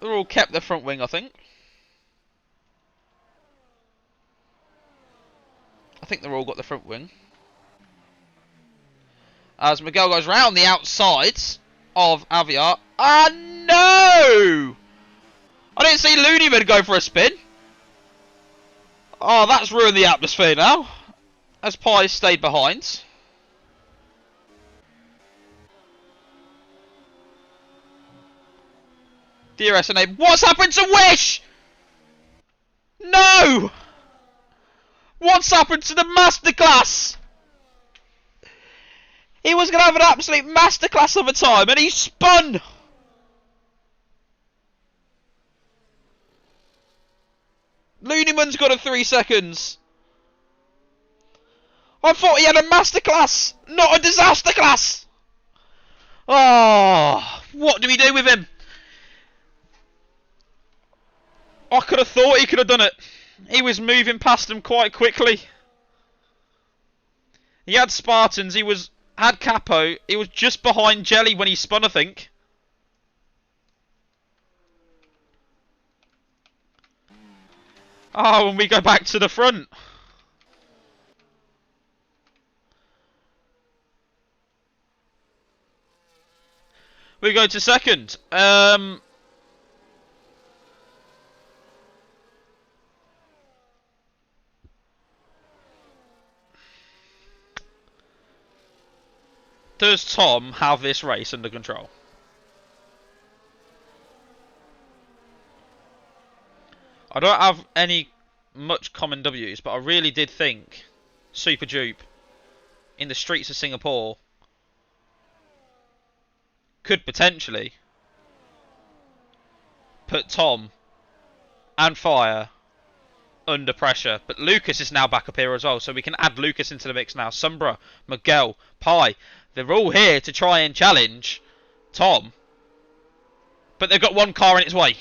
all kept the front wing, I think. I think they're all got the front wing. As Miguel goes round the outsides of Aviar. Ah, no! I didn't see Looneyman go for a spin. Oh, that's ruined the atmosphere now. As Pie stayed behind. Dear SNA, what's happened to Wish? No! What's happened to the masterclass? He was going to have an absolute masterclass of a time and he spun! Looneyman's got a 3 seconds. I thought he had a masterclass, not a disaster class! Oh, what do we do with him? I could have thought he could have done it. He was moving past them quite quickly. He had Spartans, had Capo, he was just behind Jelly when he spun, I think. Oh, and we go back to the front. We go to second. Does Tom have this race under control? I don't have any much common W's, but I really did think Super Dupe in the streets of Singapore could potentially put Tom and Fire under pressure. But Lucas is now back up here as well, so we can add Lucas into the mix now. Sombra, Miguel, Pie, they're all here to try and challenge Tom. But they've got one car in its way.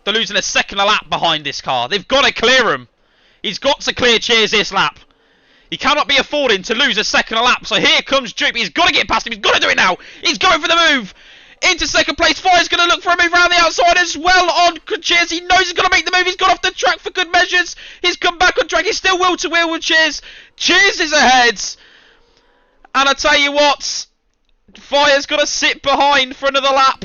They're losing a second a lap behind this car. They've got to clear him. He's got to clear Cheers this lap. He cannot be affording to lose a second a lap. So here comes Dupe. He's got to get past him. He's got to do it now. He's going for the move. Into second place. Fire's going to look for a move around the outside as well on Cheers. He knows he's going to make the move. He's got off the track for good measures. He's come back on track. He's still wheel to wheel with Cheers. Cheers is ahead. And I tell you what, Fire's got to sit behind for another lap.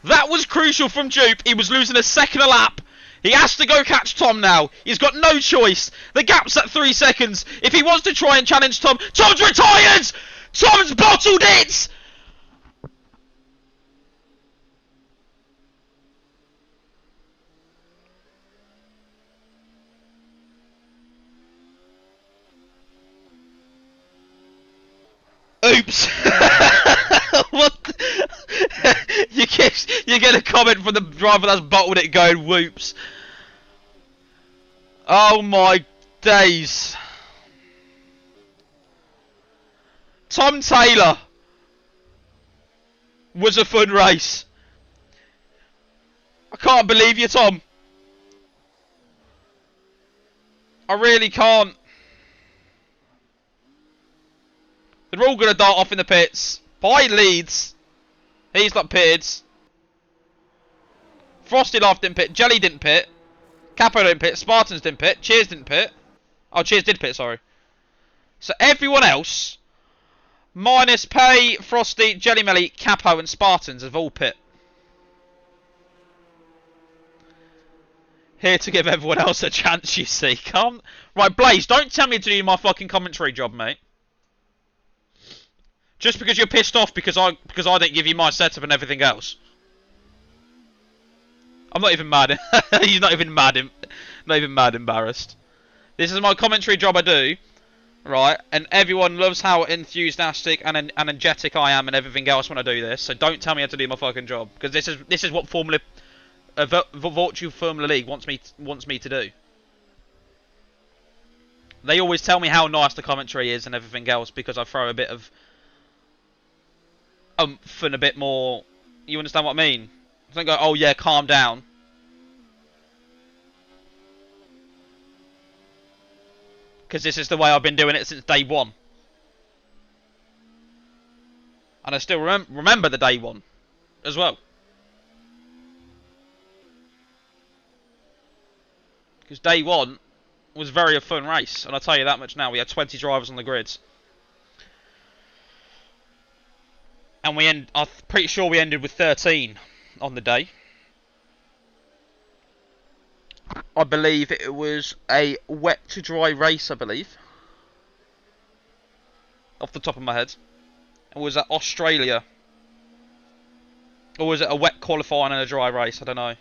That was crucial from Dupe. He was losing a second a lap. He has to go catch Tom now. He's got no choice. The gap's at 3 seconds. If he wants to try and challenge Tom, Tom's retired! Tom's bottled it! Oops. What? You get a comment from the driver that's bottled it going whoops. Oh my days. Tom Taylor was a fun race. I can't believe you, Tom. I really can't. They're all going to dart off in the pits. Pie leads. He's not pitted. Frosty Laugh didn't pit. Jelly didn't pit. Capo didn't pit. Spartans didn't pit. Cheers didn't pit. Oh, Cheers did pit, sorry. So everyone else, minus Pay, Frosty, Jelly Melly, Capo and Spartans have all pit. Here to give everyone else a chance, you see. Come. Right, Blaze, don't tell me to do my fucking commentary job, mate. Just because you're pissed off because I didn't give you my setup and everything else. I'm not even mad. He's not even mad. Not even mad embarrassed. This is my commentary job I do, right? And everyone loves how enthusiastic and energetic I am and everything else when I do this. So don't tell me how to do my fucking job, because this is what Virtual Formula League wants me to do. They always tell me how nice the commentary is and everything else because I throw a bit of oomph and a bit more. You understand what I mean? Don't go, oh yeah, calm down. Because this is the way I've been doing it since day one. And I still remember the day one as well. Because day one was very a fun race. And I'll tell you that much now. We had 20 drivers on the grids. And I'm pretty sure we ended with 13 on the day. I believe it was a wet to dry race, I believe. Off the top of my head. Or was that Australia? Or was it a wet qualifying and a dry race? I don't know.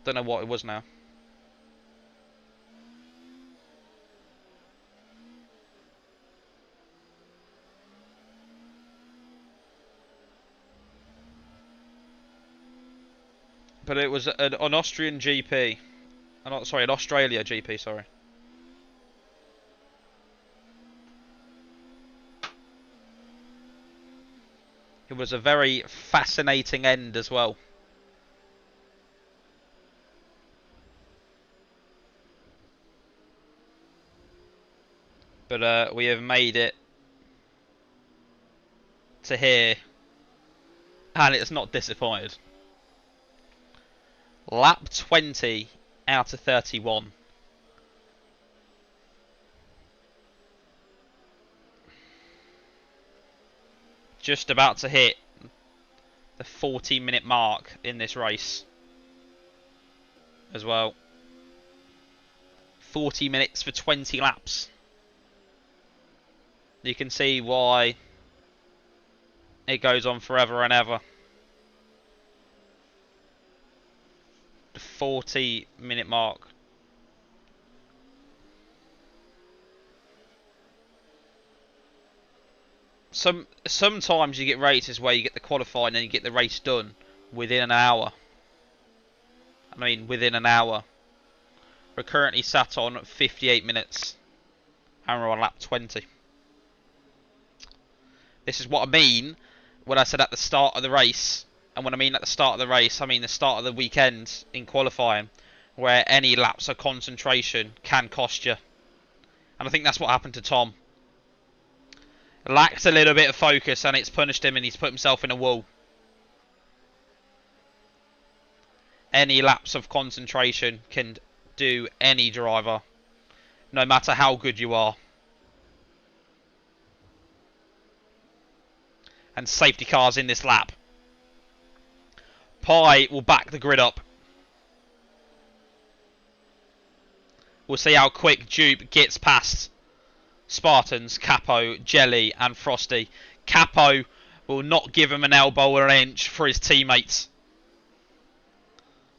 Don't know what it was now. But it was an Austrian GP. Sorry, an Australia GP, sorry. It was a very fascinating end as well. But we have made it to here. And it's not disappointed. Lap 20 out of 31. Just about to hit the 40-minute mark in this race as well. 40 minutes for 20 laps. You can see why it goes on forever and ever. The 40-minute mark. Sometimes you get races where you get the qualifying and you get the race done within an hour. I mean, within an hour. We're currently sat on 58 minutes. And we're on lap 20. This is what I mean when I said at the start of the race. And when I mean at the start of the race, I mean the start of the weekend in qualifying, where any lapse of concentration can cost you. And I think that's what happened to Tom. Lacked a little bit of focus and it's punished him and he's put himself in a wall. Any lapse of concentration can do any driver, no matter how good you are. And safety cars in this lap. Pi will back the grid up. We'll see how quick Dupe gets past Spartans, Capo, Jelly and Frosty. Capo will not give him an elbow or an inch for his teammates.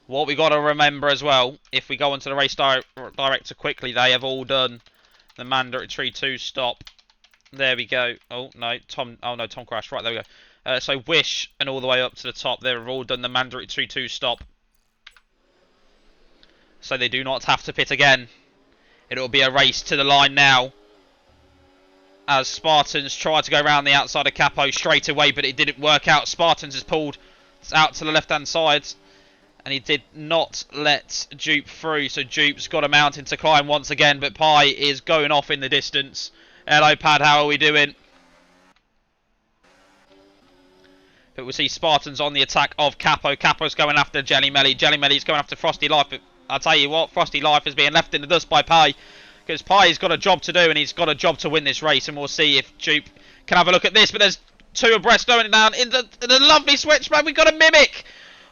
What we got to remember as well, if we go onto the race director quickly, they have all done the mandatory 2 stop. There we go. Oh no, Tom crashed. Right, there we go. So Wish and all the way up to the top, they've all done the mandatory 2 stop. So they do not have to pit again. It'll be a race to the line now. As Spartans try to go around the outside of Capo straight away, but it didn't work out. Spartans has pulled out to the left-hand side. And he did not let Dupe through. So Dupe's got a mountain to climb once again. But Pi is going off in the distance. Hello, Pad. How are we doing? But we'll see Spartans on the attack of Capo. Capo's going after Jelly Melly. Jelly Melly's going after Frosty Life. But I'll tell you what, Frosty Life is being left in the dust by Pi. Because Pi's got a job to do and he's got a job to win this race. And we'll see if Dupe can have a look at this. But there's 2 abreast going down in the lovely switch, man. We've got a mimic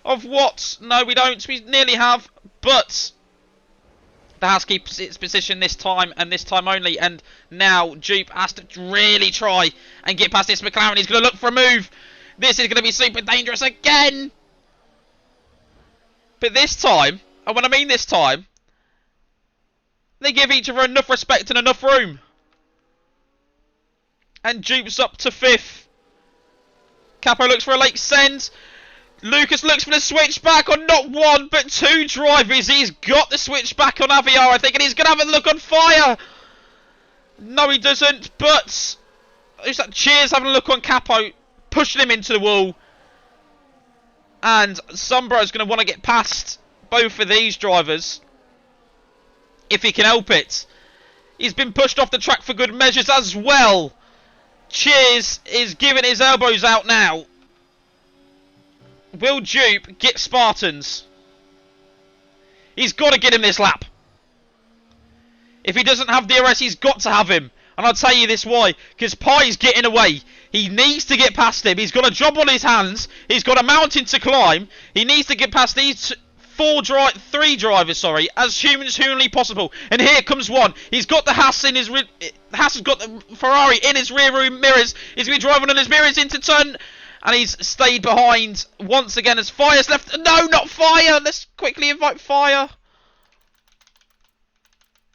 of what? No, we don't. We nearly have. But the house keeps its position this time and this time only. And now Dupe has to really try and get past this McLaren. He's going to look for a move. This is going to be super dangerous again. But this time, and when I mean this time, they give each other enough respect and enough room. And Dupe's up to 5th. Capo looks for a late send. Lucas looks for the switchback on not one, but 2 drivers. He's got the switchback on Aviar, I think, and he's going to have a look on fire. No, he doesn't, but who's that? Cheers having a look on Capo, pushing him into the wall. And Sombro's going to want to get past both of these drivers if he can help it. He's been pushed off the track for good measures as well. Cheers is giving his elbows out now. Will Dupe get Spartans? He's got to get him this lap. If he doesn't have DRS, he's got to have him. And I'll tell you this why. Because Pie's getting away. He needs to get past him. He's got a job on his hands. He's got a mountain to climb. He needs to get past these 3 drivers, as humanly possible. And here comes one. He's got the Haas in his... Haas has got the Ferrari in his rear room mirrors. He's going to be driving on his mirrors into turn... And he's stayed behind once again as Fire's left. No, not Fire. Let's quickly invite Fire.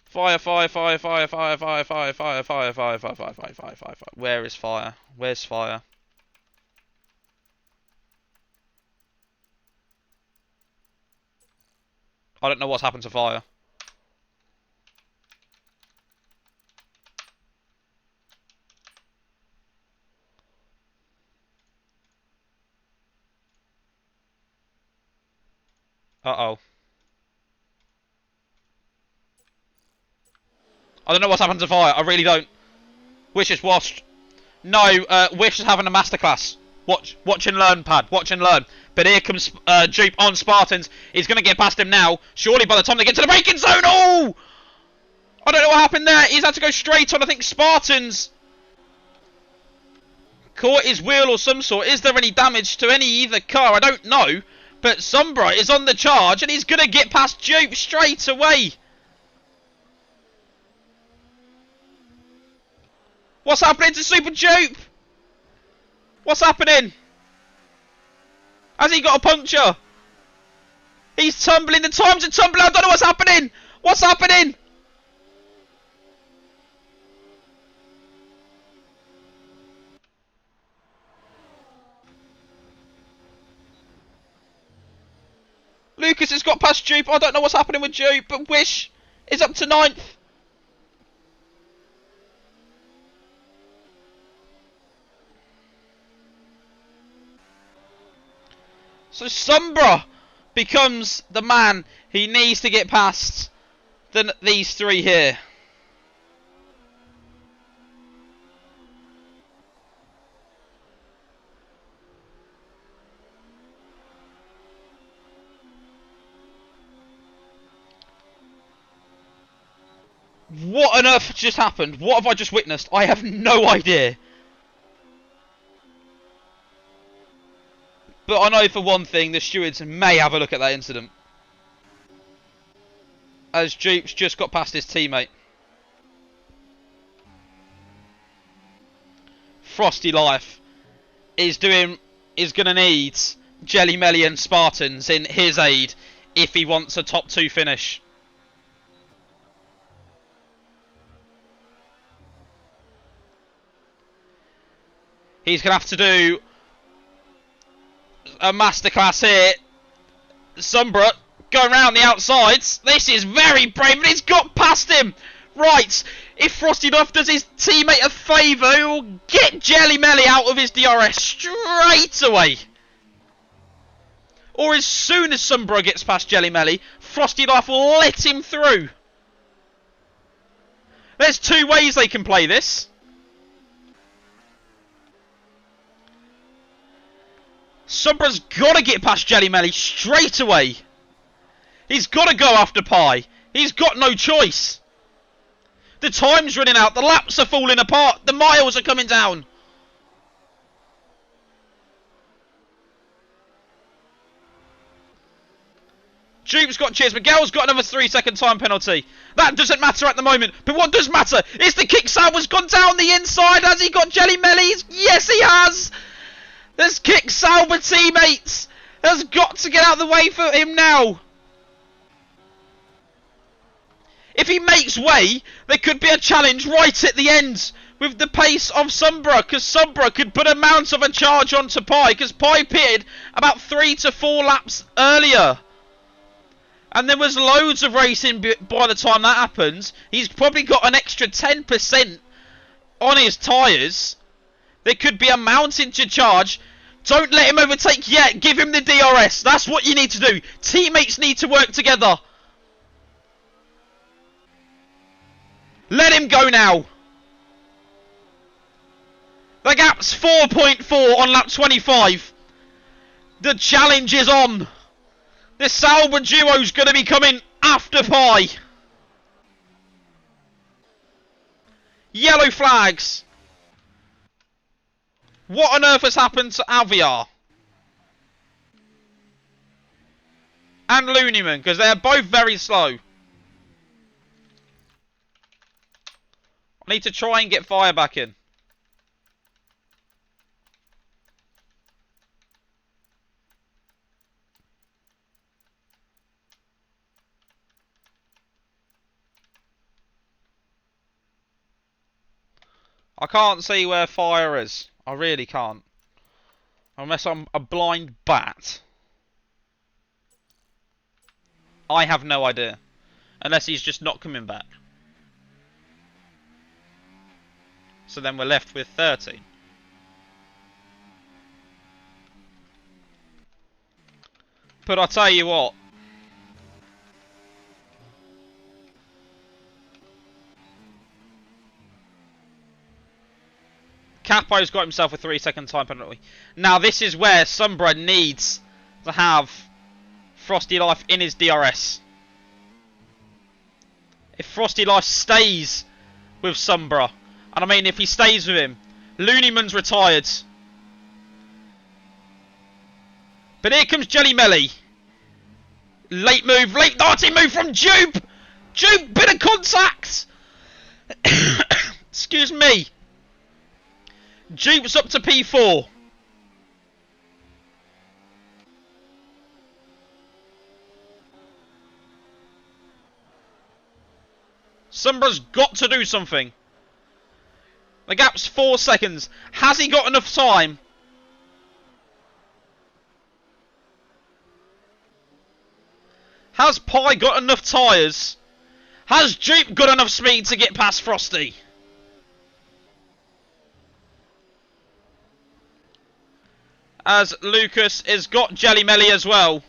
Fire. Where is Fire? Where's Fire? I don't know what's happened to Fire. Uh-oh. I don't know what's happened to Fire. I really don't. Wish is washed. No, Wish is having a masterclass. Watch and learn, Pad. Watch and learn. But here comes Dupe on Spartans. He's going to get past him now. Surely by the time they get to the braking zone. Oh! I don't know what happened there. He's had to go straight on. I think Spartans caught his wheel or some sort. Is there any damage to either car? I don't know. But Sombra is on the charge and he's going to get past Dupe straight away. What's happening to Super Dupe? What's happening? Has he got a puncture? He's tumbling. The times are tumbling. I don't know what's happening. What's happening? Lucas has got past Dupe. I don't know what's happening with Dupe, but Wish is up to 9th. So Sombra becomes the man he needs to get past than these 3 here. What on earth just happened? What have I just witnessed? I have no idea. But I know for one thing, the stewards may have a look at that incident. As Dupe's just got past his teammate. Frosty Life is going to need Jelly Melly and Spartans in his aid if he wants a top 2 finish. He's going to have to do a masterclass here. Sombra going around the outsides. This is very brave, and he's got past him. Right, if Frosty Duff does his teammate a favour, he will get Jelly Melly out of his DRS straight away. Or as soon as Sombra gets past Jelly Melly, Frosty Duff will let him through. There's 2 ways they can play this. Sombra's got to get past Jelly Melly straight away. He's got to go after Pie. He's got no choice. The time's running out. The laps are falling apart. The miles are coming down. Dupe's got cheers. Miguel's got another 3-second time penalty. That doesn't matter at the moment. But what does matter is the kick Sauber's gone down the inside. Has he got Jelly Melly's? Yes, he has. There's kick Sauber teammates. has got to get out of the way for him now. If he makes way, there could be a challenge right at the end with the pace of Sombra, because Sombra could put a mount of a charge onto Pi, because Pi pitted about 3 to 4 laps earlier. And there was loads of racing by the time that happens. He's probably got an extra 10% on his tyres. There could be a mountain to charge. Don't let him overtake yet. Give him the DRS. That's what you need to do. Teammates need to work together. Let him go now. The gap's 4.4 on lap 25. The challenge is on. This Sauber duo's going to be coming after Pi. Yellow flags. What on earth has happened to Aviar? And Looneyman, because they're both very slow. I need to try and get fire back in. I can't see where fire is. I really can't. Unless I'm a blind bat. I have no idea. Unless he's just not coming back. So then we're left with 13. But I'll tell you what. Capo's got himself a 3-second time penalty. Now this is where Sombra needs to have Frosty Life in his DRS. If Frosty Life stays with Sombra, and I mean if he stays with him, Looneyman's retired. But here comes Jelly Melly. Late move, late darting move from Jupe! Jupe, bit of contact! Excuse me. Jupe's up to P4. Sombra's got to do something. The gap's 4 seconds. Has he got enough time? Has Pi got enough tyres? Has Jupe got enough speed to get past Frosty? As Lucas has got Jelly Melly as well.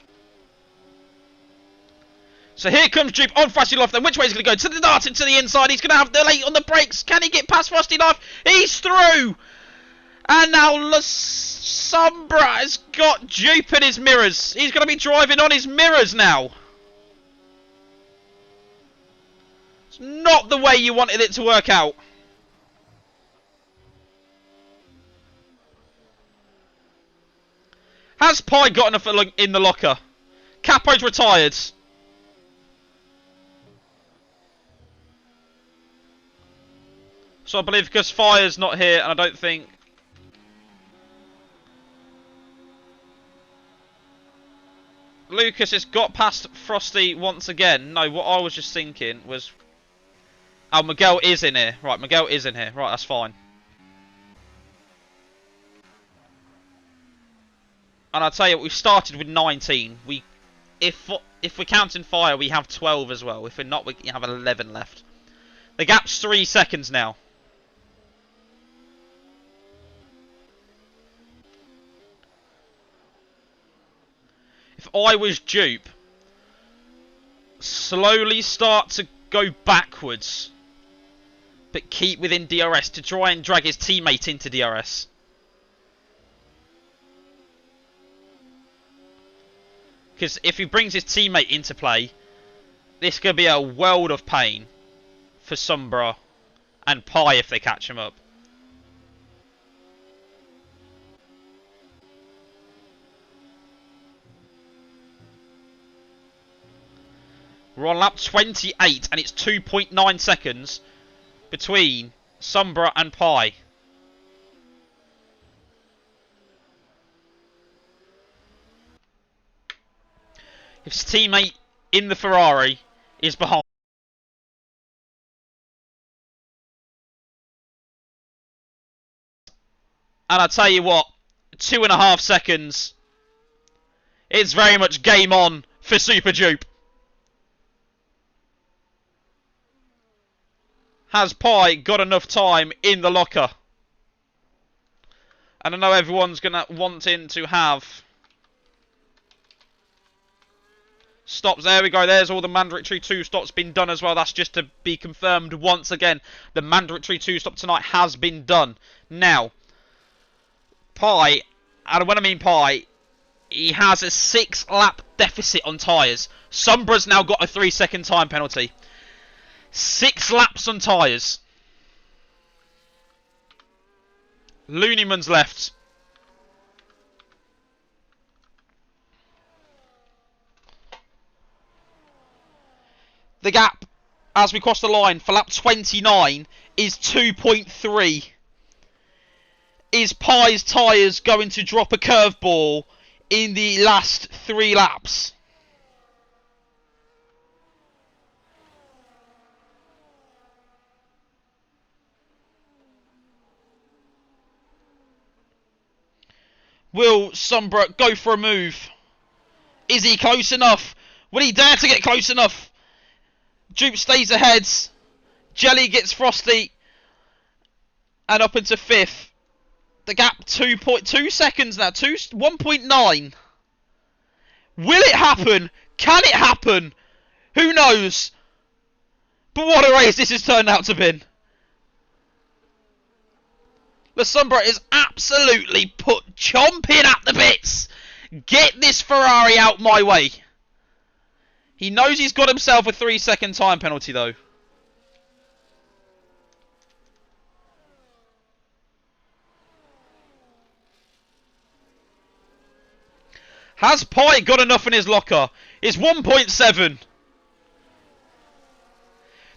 So here comes Jupe on Frosty Life. Then which way is he going to go? To the darting to the inside. He's going to have the late on the brakes. Can he get past Frosty Life? He's through. And now Sombra has got Jupe in his mirrors. He's going to be driving on his mirrors now. It's not the way you wanted it to work out. Has Pi got enough in the locker? Capo's retired. So I believe because Fire's not here, and I don't think... Lucas has got past Frosty once again. No, what I was just thinking was... Oh, Miguel is in here. Right, Miguel is in here. Right, that's fine. And I'll tell you what, we've started with 19. If we're counting Fire, we have 12 as well. If we're not, we have 11 left. The gap's 3 seconds now. If I was Jupe, slowly start to go backwards, but keep within DRS to try and drag his teammate into DRS. Because if he brings his teammate into play, this could be a world of pain for Sombra and Pi if they catch him up. We're on lap 28 and it's 2.9 seconds between Sombra and Pi. if his teammate in the Ferrari is behind. And I tell you what, 2.5 seconds, it's very much game on for Super Dupe. Has Pi got enough time in the locker? And I know everyone's going to wanting to have stops. There we go. There's all the mandatory 2 stops been done as well. That's just to be confirmed once again. The mandatory 2 stop tonight has been done. Now, Pi, and when I mean Pi, he has a 6-lap deficit on tyres. Sombra's now got a 3-second time penalty. 6 laps on tyres. Looneyman's left. The gap, as we cross the line for lap 29, is 2.3. Is Pi's tyres going to drop a curveball in the last 3 laps? Will Sombra go for a move? Is he close enough? Will he dare to get close enough? Dupe stays ahead. Jelly gets Frosty. And up into 5th. The gap 2.2 seconds now. 1.9. Will it happen? Can it happen? Who knows? But what a race this has turned out to be. The Sombra is absolutely chomping at the bits. Get this Ferrari out my way. He knows he's got himself a 3-second time penalty though. Has Pi got enough in his locker? It's 1.7.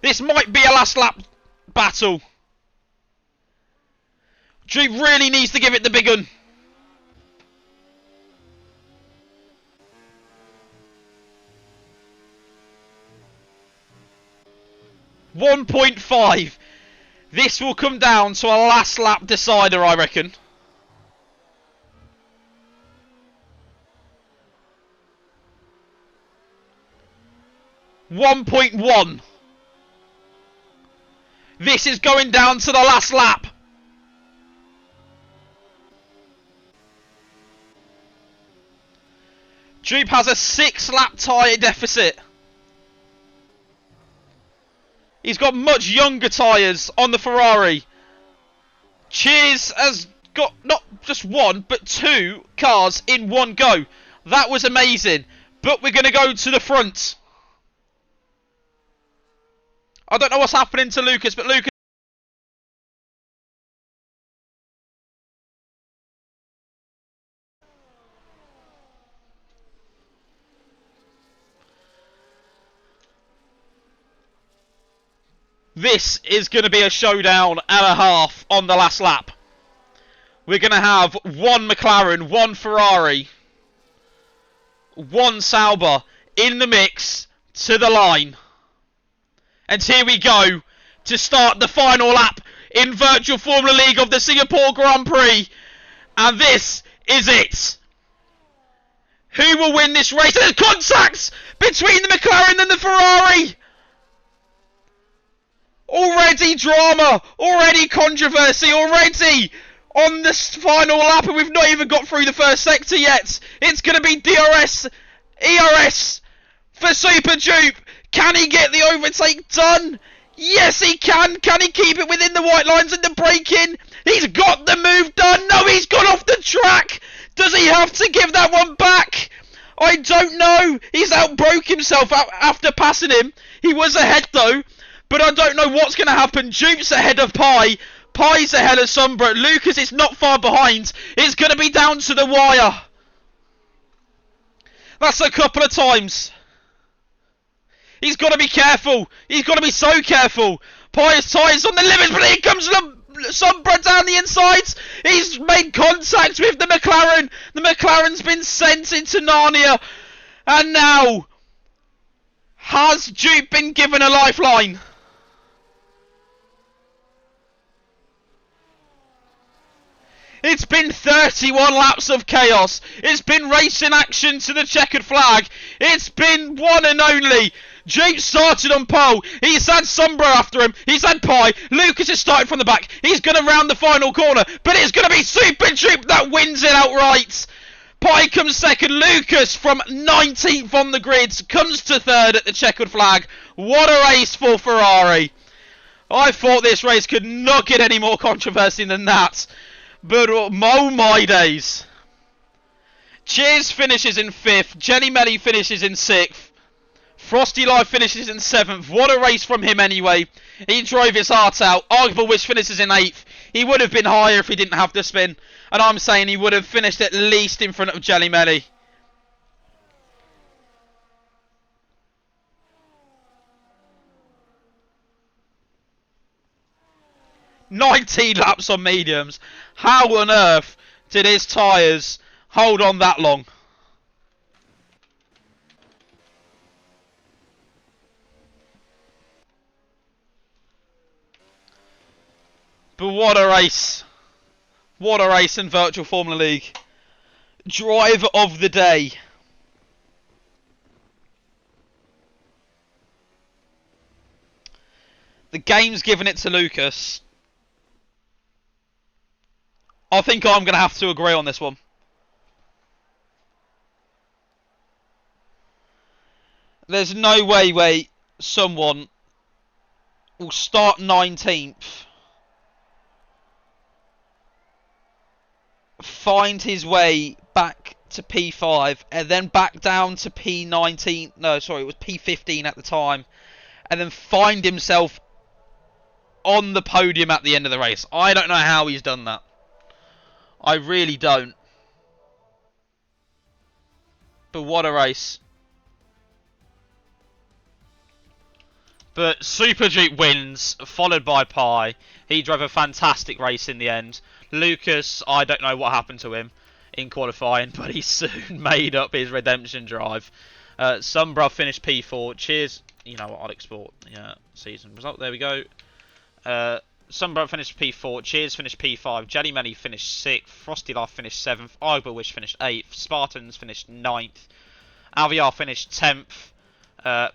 This might be a last lap battle. Duke really needs to give it the big one. .5. This will come down to a last lap decider, I reckon. .1. This is going down to the last lap. Dupe has a 6-lap tyre deficit. He's got much younger tyres on the Ferrari. Cheers has got not just 1, but 2 cars in one go. That was amazing. But we're going to go to the front. I don't know what's happening to Lucas, but Lucas... This is going to be a showdown and a half on the last lap. We're going to have 1 McLaren, 1 Ferrari, 1 Sauber in the mix to the line. And here we go to start the final lap in Virtual Formula League of the Singapore Grand Prix. And this is it. Who will win this race? There's contact between the McLaren and the Ferrari. Already drama, already controversy, already on this final lap, and we've not even got through the first sector yet. It's going to be DRS, ERS for Super Dupe. Can he get the overtake done? Yes, he can. Can he keep it within the white lines and the braking? He's got the move done. No, he's gone off the track. Does he have to give that one back? I don't know. He's outbroke himself after passing him. He was ahead though. But I don't know what's going to happen. Dupe's ahead of Pi. Pi's ahead of Sombra. Lucas is not far behind. It's going to be down to the wire. That's a couple of times. He's got to be careful. He's got to be so careful. Pi's tyres on the limits, but here comes Sombra down the insides. He's made contact with the McLaren. The McLaren's been sent into Narnia. And now, has Duke been given a lifeline? It's been 31 laps of chaos. It's been racing action to the checkered flag. It's been one and only. Duke started on pole. He's had Sombra after him. He's had Pie. Lucas is starting from the back. He's going to round the final corner. But it's going to be Super Duke that wins it outright. Pie comes second. Lucas from 19th on the grid comes to third at the checkered flag. What a race for Ferrari. I thought this race could not get any more controversy than that. But oh my days. Cheers finishes in 5th. Jenny Melly finishes in 6th. Frosty Live finishes in 7th. What a race from him anyway. He drove his heart out. Arguable Wish finishes in 8th. He would have been higher if he didn't have to spin. And I'm saying he would have finished at least in front of Jelly Melly. "19 laps on mediums. How on earth did his tyres hold on that long?" But what a race. What a race in Virtual Formula League. Driver of the day. The game's given it to Lucas. I think I'm going to have to agree on this one. There's no way someone will start 19th, find his way back to P5, and then back down to P19. No, sorry, it was P15 at the time, and then find himself on the podium at the end of the race. I don't know how he's done that. I really don't. But what a race. But Super Duke wins, followed by Pi. He drove a fantastic race in the end. Lucas, I don't know what happened to him in qualifying, but he soon made up his redemption drive. Sombra finished P4. Cheers. You know what, I'll export. Yeah, season result. There we go. Sunburn finished P4, Cheers finished P5, Jelly Melly finished 6th, Frosty Life finished 7th, Arbor Wish finished 8th, Spartans finished 9th, Alviar finished 10th,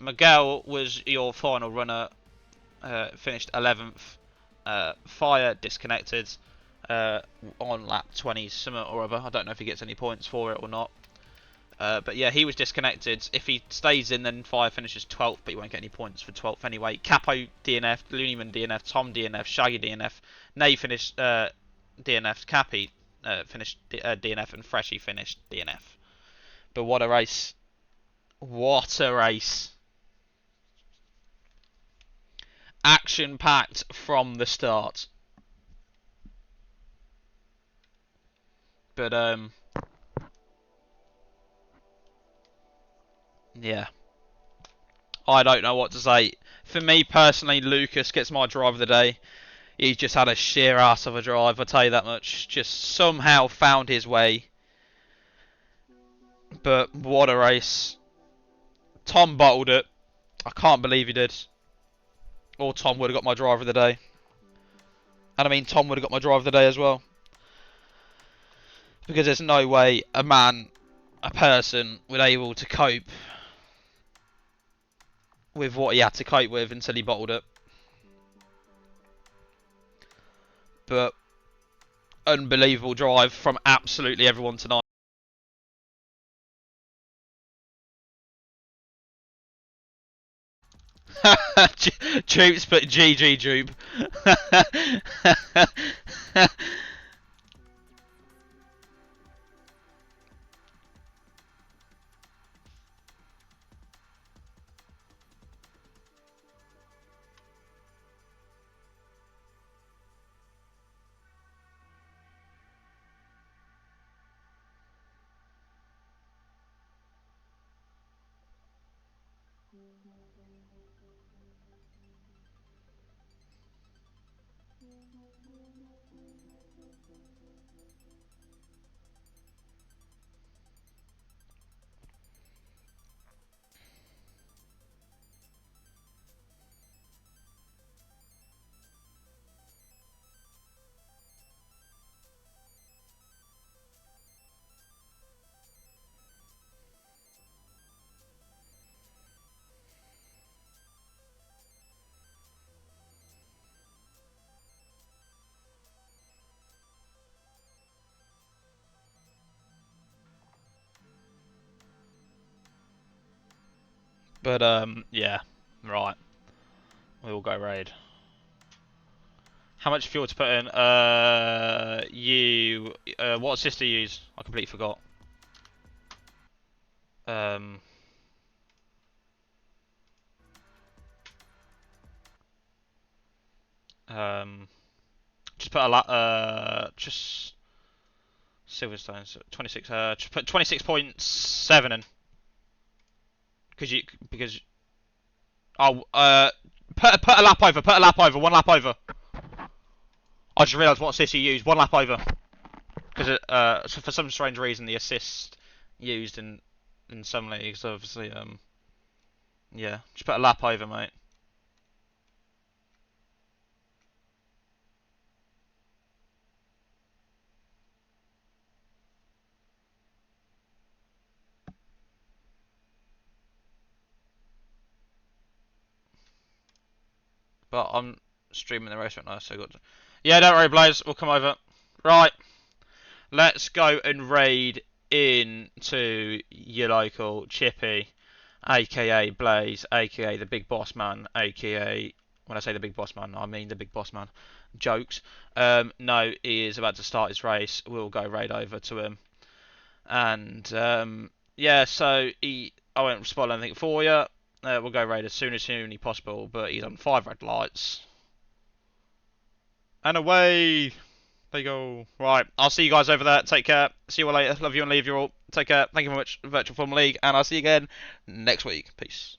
Miguel was your final runner, finished 11th, Fire disconnected on lap 20 something or other. I don't know if he gets any points for it or not. But yeah, he was disconnected. If he stays in, then Fire finishes 12th, but he won't get any points for 12th anyway. Capo DNF, Looneyman DNF, Tom DNF, Shaggy DNF, Nay finished DNF, Cappy finished DNF, and Freshy finished DNF. But what a race. What a race. Action-packed from the start. But, yeah. I don't know what to say. For me personally, Lucas gets my drive of the day. He's just had a sheer ass of a drive, I'll tell you that much. Just somehow found his way. But what a race. Tom bottled it. I can't believe he did. Or Tom would have got my driver of the day. And I mean, Tom would have got my driver of the day as well. Because there's no way a person, was able to cope with what he had to cope with until he bottled it. But unbelievable drive from absolutely everyone tonight. Jupes put GG Jupe. But yeah, right. We'll go raid. How much fuel to put in? What assist do you use? I completely forgot. Um, um, just put a lot. Just Silverstones. 26. Just put 26.7 in. Because oh put a lap over. Put a lap over. One lap over. I just realised what assist you used. One lap over. Because so for some strange reason the assist used in some leagues obviously yeah, just put a lap over, mate. But I'm streaming the race right now, so good. Yeah, don't worry, Blaze. We'll come over. Right, let's go and raid into your local Chippy, aka Blaze, aka the Big Boss Man, aka when I say the Big Boss Man, I mean the Big Boss Man. Jokes. No, he is about to start his race. We'll go raid over to him, and yeah. So I won't spoil anything for you. We'll go raid as soon as humanly possible, but he's on 5 red lights. And away they go. Right, I'll see you guys over there. Take care. See you all later. Love you and leave you all. Take care. Thank you very much, Virtual Film League, and I'll see you again next week. Peace.